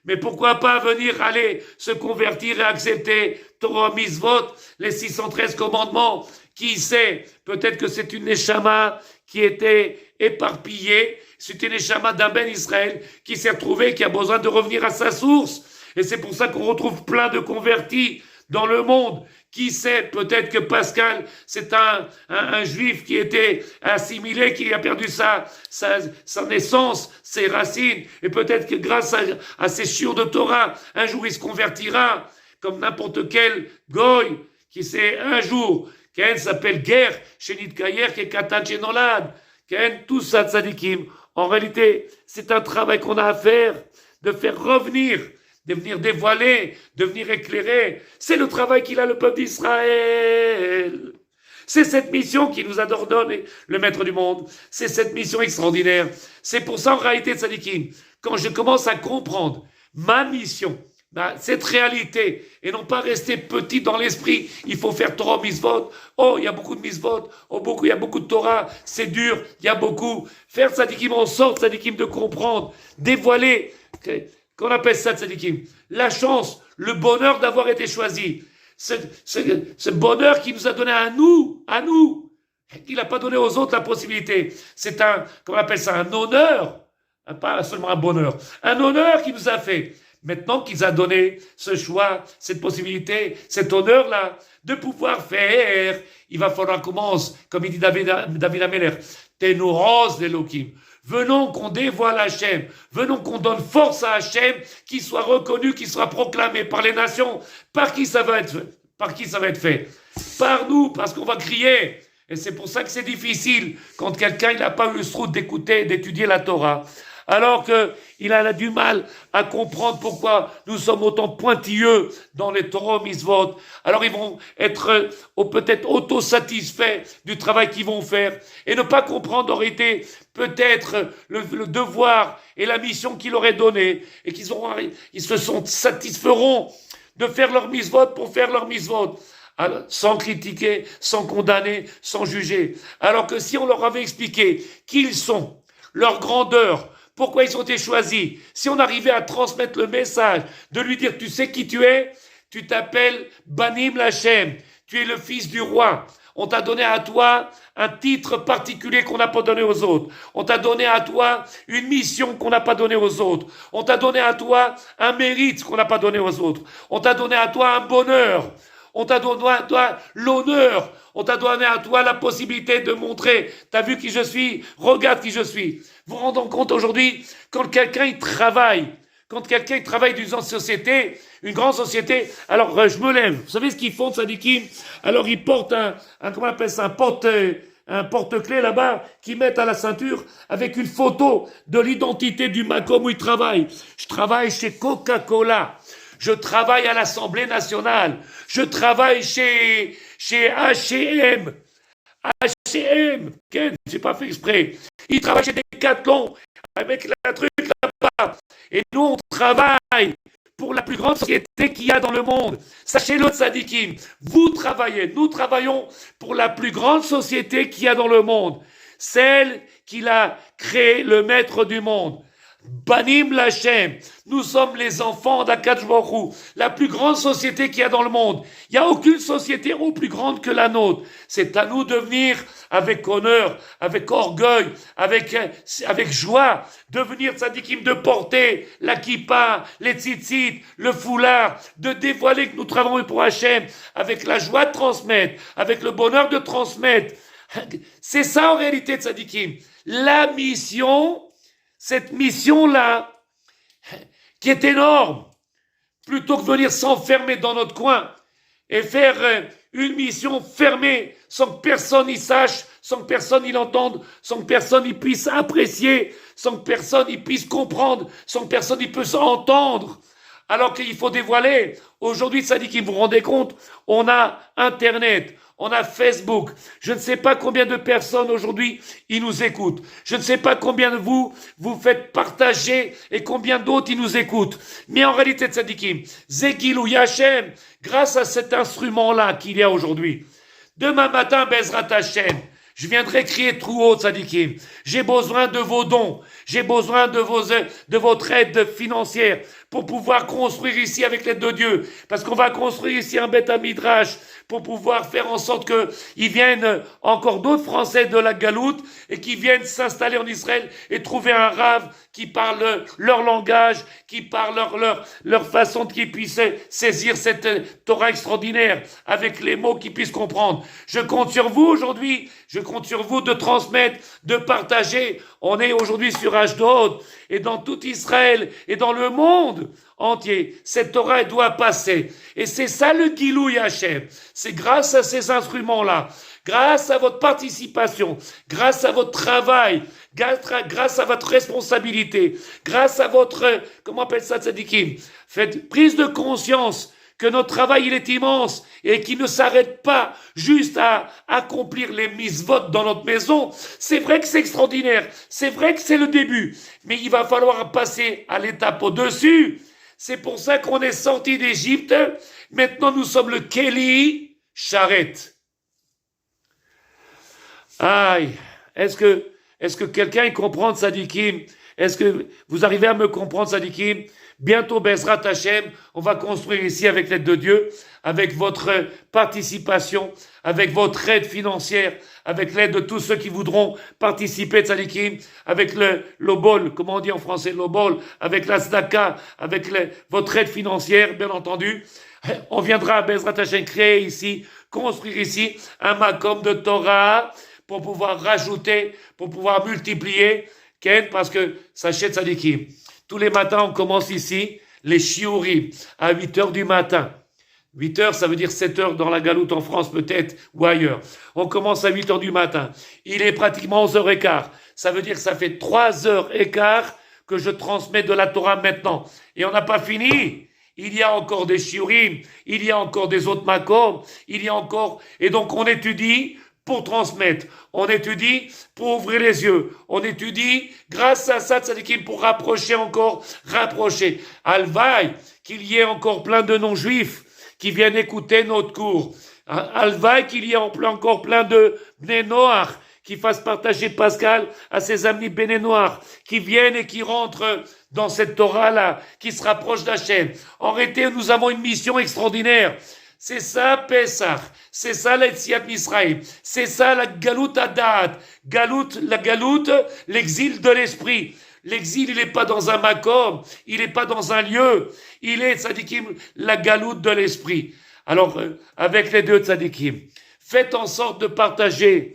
Mais pourquoi pas venir aller se convertir et accepter Torah mitzvot, les 613 commandements? Qui sait? Peut-être que c'est une neshama qui était éparpillée. C'est une neshama d'un ben Israël qui s'est retrouvé, qui a besoin de revenir à sa source. Et c'est pour ça qu'on retrouve plein de convertis dans le monde. Qui sait? Peut-être que Pascal, c'est un juif qui était assimilé, qui a perdu sa naissance, ses racines. Et peut-être que grâce à ses shiur de Torah, un jour il se convertira comme n'importe quel goy qui sait un jour. Ken s'appelle Ger, Shenit Kayer, qui est Katan Shenolad. Ken, tout ça, tzadikim. En réalité, c'est un travail qu'on a à faire, de faire revenir, de venir dévoiler, de venir éclairer. C'est le travail qu'il a le peuple d'Israël. C'est cette mission qui nous a ordonné le maître du monde. C'est cette mission extraordinaire. C'est pour ça, en réalité, tzadikim, quand je commence à comprendre ma mission, cette réalité, et non pas rester petit dans l'esprit, il faut faire Torah mitzvot, oh, il y a beaucoup de mitzvot, oh, il y a beaucoup de Torah, c'est dur, il y a beaucoup. Faire tzadikim en sorte, tzadikim, de comprendre, dévoiler, qu'on appelle ça tzadikim, la chance, le bonheur d'avoir été choisi, ce bonheur qui nous a donné à nous, qu'il n'a pas donné aux autres la possibilité. C'est comment on appelle ça, un honneur, pas seulement un bonheur, un honneur qu'il nous a fait. Maintenant qu'il a donné ce choix, cette possibilité, cet honneur-là, de pouvoir faire, il va falloir qu'on commence, comme il dit David Ameler, Tenoros d'Elohim. Venons qu'on dévoile Hachem, venons qu'on donne force à Hachem, qu'il soit reconnu, qu'il soit proclamé par les nations. Par qui ça va être fait? Par nous, parce qu'on va crier. Et c'est pour ça que c'est difficile quand quelqu'un n'a pas eu le srout d'écouter, d'étudier la Torah. Alors qu'il a du mal à comprendre pourquoi nous sommes autant pointilleux dans les Torah mitzvot. Alors ils vont être peut-être autosatisfaits du travail qu'ils vont faire et ne pas comprendre en réalité peut-être le devoir et la mission qu'il leur est donnée et ils se satisferont de faire leur mitzvot pour faire leur mitzvot. Alors, sans critiquer, sans condamner, sans juger. Alors que si on leur avait expliqué qui ils sont, leur grandeur, pourquoi ils ont été choisis, si on arrivait à transmettre le message, de lui dire, tu sais qui tu es? Tu t'appelles Banim Lachem, tu es le fils du roi. On t'a donné à toi un titre particulier qu'on n'a pas donné aux autres. On t'a donné à toi une mission qu'on n'a pas donnée aux autres. On t'a donné à toi un mérite qu'on n'a pas donné aux autres. On t'a donné à toi un bonheur. On t'a donné à toi l'honneur. On t'a donné à toi la possibilité de montrer, t'as vu qui je suis, regarde qui je suis. Vous vous rendez compte aujourd'hui, quand quelqu'un il travaille dans une société, une grande société, alors je me lève. Vous savez ce qu'ils font, tzadikim? Alors ils portent comment on appelle ça, un porte-clés là-bas, qu'ils mettent à la ceinture avec une photo de l'identité du macom où ils travaillent. Je travaille chez Coca-Cola. Je travaille à l'Assemblée nationale. Je travaille chez H&M. H&M. Ken, j'ai pas fait exprès. Il travaille chez Decathlon avec la truc là-bas. Et nous, on travaille pour la plus grande société qu'il y a dans le monde. Sachez-le, tzadikim. Vous travaillez, nous travaillons pour la plus grande société qu'il y a dans le monde. Celle qu'il a créée, le maître du monde. Banim Lachem, nous sommes les enfants d'Akadosh Baruch Hu, la plus grande société qu'il y a dans le monde. Il n'y a aucune société plus grande que la nôtre. C'est à nous de venir avec honneur, avec orgueil, avec joie, de venir tzadikim, de porter la kippa, les tzitzit, le foulard, de dévoiler que nous travaillons pour Hachem, avec la joie de transmettre, avec le bonheur de transmettre. C'est ça en réalité tzadikim. La mission, cette mission-là, qui est énorme, plutôt que de venir s'enfermer dans notre coin et faire une mission fermée sans que personne y sache, sans que personne y l'entende, sans que personne y puisse apprécier, sans que personne y puisse comprendre, sans que personne y puisse entendre. alors qu'il faut dévoiler. Aujourd'hui, tzadikim, vous vous rendez compte? On a Internet, on a Facebook. Je ne sais pas combien de personnes aujourd'hui ils nous écoutent. Je ne sais pas combien de vous faites partager et combien d'autres ils nous écoutent. Mais en réalité, tzadikim, Zekilou Yachem, grâce à cet instrument-là qu'il y a aujourd'hui, demain matin, Bezrat Hashem, je viendrai crier trop haut, tzadikim. J'ai besoin de vos dons. J'ai besoin de votre aide financière pour pouvoir construire ici avec l'aide de Dieu. Parce qu'on va construire ici un Beth Midrash pour pouvoir faire en sorte qu'ils viennent encore d'autres Français de la Galoute et qui viennent s'installer en Israël et trouver un rave qui parle leur langage, qui parle leur façon qu'ils puissent saisir cette Torah extraordinaire avec les mots qu'ils puissent comprendre. Je compte sur vous aujourd'hui, je compte sur vous de transmettre, de partager. On est aujourd'hui sur Ashdod et dans tout Israël et dans le monde entier. Cette Torah, elle doit passer. Et c'est ça le Gilou Yachem. C'est grâce à ces instruments-là, grâce à votre participation, grâce à votre travail, grâce à votre responsabilité, grâce à votre, comment on appelle ça, tzadikim, faites prise de conscience que notre travail, il est immense et qu'il ne s'arrête pas juste à accomplir les mitzvot dans notre maison. C'est vrai que c'est extraordinaire, c'est vrai que c'est le début, mais il va falloir passer à l'étape au-dessus. C'est pour ça qu'on est sorti d'Égypte. Maintenant, nous sommes le Keli Sharet. Aïe, est-ce que quelqu'un y comprend, tzadikim? Est-ce que vous arrivez à me comprendre, tzadikim? Bientôt, Bezrat Hashem, on va construire ici avec l'aide de Dieu, avec votre participation, avec votre aide financière, avec l'aide de tous ceux qui voudront participer, tzadikim, avec le lobol, comment on dit en français, lobol, avec la tzedaka, avec votre aide financière, bien entendu. On viendra à Bezrat Hashem créer ici, construire ici un makom de Torah pour pouvoir rajouter, pour pouvoir multiplier, parce que, sachez, tzadikim, tous les matins, on commence ici les shiurim à 8h du matin. 8h, ça veut dire 7h dans la Galoute en France peut-être ou ailleurs. On commence à 8h du matin. Il est pratiquement 11h15. Ça veut dire que ça fait 3h15 que je transmets de la Torah maintenant. Et on n'a pas fini. Il y a encore des shiurim, il y a encore des autres makom, il y a encore... Et donc on étudie pour transmettre, on étudie pour ouvrir les yeux, on étudie grâce à ça, tzadikim, pour rapprocher. Alvaï, qu'il y ait encore plein de non-juifs qui viennent écouter notre cours. Alvaï, qu'il y ait encore plein de Bnei Noach qui fassent partager Pascal à ses amis Bnei Noach, qui viennent et qui rentrent dans cette Torah-là, qui se rapprochent d'Hachem. En réalité, nous avons une mission extraordinaire. C'est ça, Pesach. C'est ça, l'Etziat Misraïm. C'est ça, la Galout Adat. La Galout, l'exil de l'esprit. L'exil, il n'est pas dans un makom. Il n'est pas dans un lieu. Il est, tzadikim, la Galout de l'esprit. Alors, avec les deux tzadikim, faites en sorte de partager,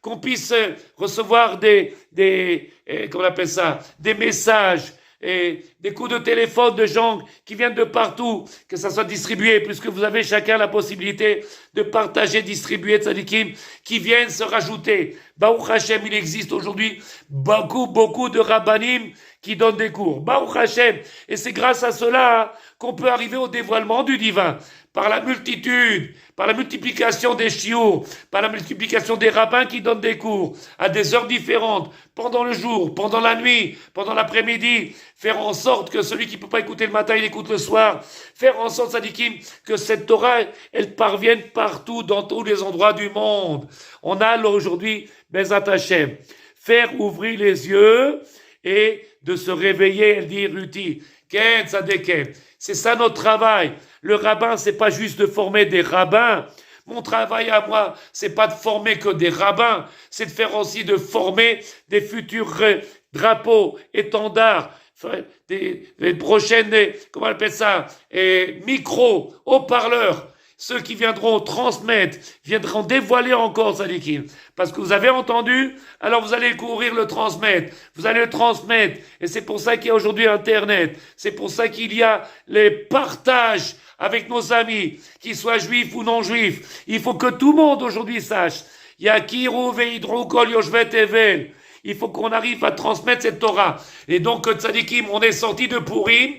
qu'on puisse recevoir comment on appelle ça, des messages, et des coups de téléphone de gens qui viennent de partout, que ça soit distribué, puisque vous avez chacun la possibilité de partager, distribuer, tzadikim, qui viennent se rajouter. Baruch Hashem, il existe aujourd'hui beaucoup de rabbanim qui donnent des cours. Baruch Hashem. Et c'est grâce à cela qu'on peut arriver au dévoilement du divin. Par la multitude, par la multiplication des chiots, par la multiplication des rabbins qui donnent des cours à des heures différentes, pendant le jour, pendant la nuit, pendant l'après-midi, faire en sorte que celui qui ne peut pas écouter le matin, il écoute le soir, faire en sorte, tzadikim, que cette Torah, elle parvienne partout, dans tous les endroits du monde. On a aujourd'hui, Bezat Hashem, faire ouvrir les yeux et de se réveiller, elle dit Ruti, Ken Tzadeken. C'est ça notre travail. Le rabbin, c'est pas juste de former des rabbins. Mon travail à moi, c'est pas de former que des rabbins, c'est de faire aussi de former des futurs drapeaux, étendards, des prochaines, comment on appelle ça, micros, haut-parleurs. Ceux qui viendront transmettre, viendront dévoiler encore tzadikim. Parce que vous avez entendu, alors vous allez courir le transmettre. Vous allez le transmettre. Et c'est pour ça qu'il y a aujourd'hui Internet. C'est pour ça qu'il y a les partages avec nos amis, qu'ils soient juifs ou non juifs. Il faut que tout le monde aujourd'hui sache. Yakiru veidru kol yoshvet evel. Il faut qu'on arrive à transmettre cette Torah. Et donc, tzadikim, on est sorti de Purim.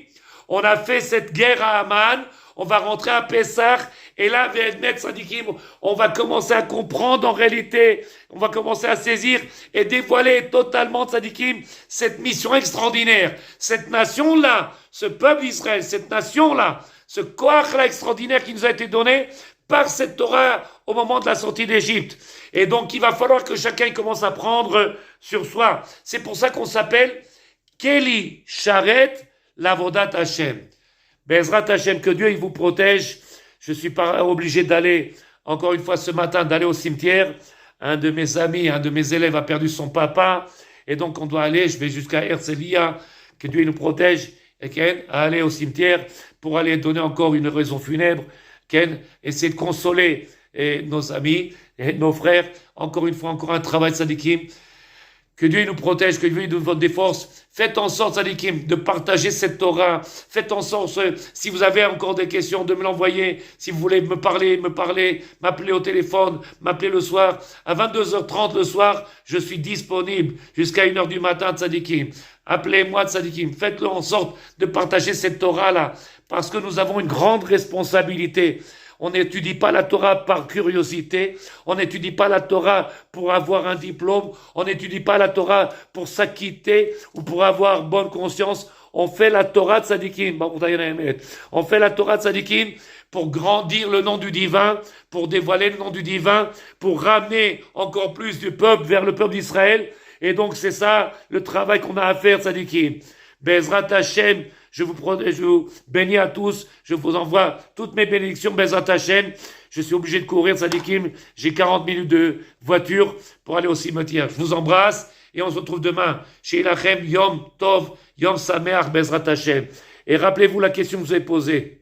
On a fait cette guerre à Aman, on va rentrer à Pessah, et là, Tzadikim, on va commencer à comprendre en réalité, on va commencer à saisir et dévoiler totalement, Tzadikim, cette mission extraordinaire. Cette nation-là, ce peuple d'Israël, cette nation-là, ce koach-là extraordinaire qui nous a été donné par cette Torah au moment de la sortie d'Égypte. Et donc, il va falloir que chacun commence à prendre sur soi. C'est pour ça qu'on s'appelle Keli Sharet Lavodat Hashem. Bezrat Hashem, que Dieu il vous protège. Je suis pas obligé d'aller, encore une fois ce matin, d'aller au cimetière. Un de mes amis, un de mes élèves a perdu son papa. Et donc, on doit aller, je vais jusqu'à Herzliya, que Dieu nous protège, et Ken, à aller au cimetière pour aller donner encore une raison funèbre. Ken, essayer de consoler nos amis et nos frères. Encore une fois, encore un travail tzadikim. Que Dieu nous protège, que Dieu nous donne des forces. Faites en sorte, tzadikim, de partager cette Torah. Faites en sorte, si vous avez encore des questions, de me l'envoyer. Si vous voulez me parler, m'appeler au téléphone, m'appeler le soir. À 22h30 le soir, je suis disponible jusqu'à 1h du matin, tzadikim. Appelez-moi, tzadikim. Faites-le en sorte de partager cette Torah-là. Parce que nous avons une grande responsabilité. On n'étudie pas la Torah par curiosité. On n'étudie pas la Torah pour avoir un diplôme. On n'étudie pas la Torah pour s'acquitter ou pour avoir bonne conscience. On fait la Torah tzadikim. On fait la Torah tzadikim pour grandir le nom du divin, pour dévoiler le nom du divin, pour ramener encore plus du peuple vers le peuple d'Israël. Et donc c'est ça le travail qu'on a à faire, tzadikim. Bezrat Hashem, je vous bénis à tous, je vous envoie toutes mes bénédictions, Bezrat Hashem. Je suis obligé de courir, tzadikim, j'ai 40 minutes de voiture pour aller au cimetière. Je vous embrasse et on se retrouve demain. Chez Ilachem, Yom Tov, Yom Sameach, Bezrat Hashem. Et rappelez-vous la question que je vous ai posée.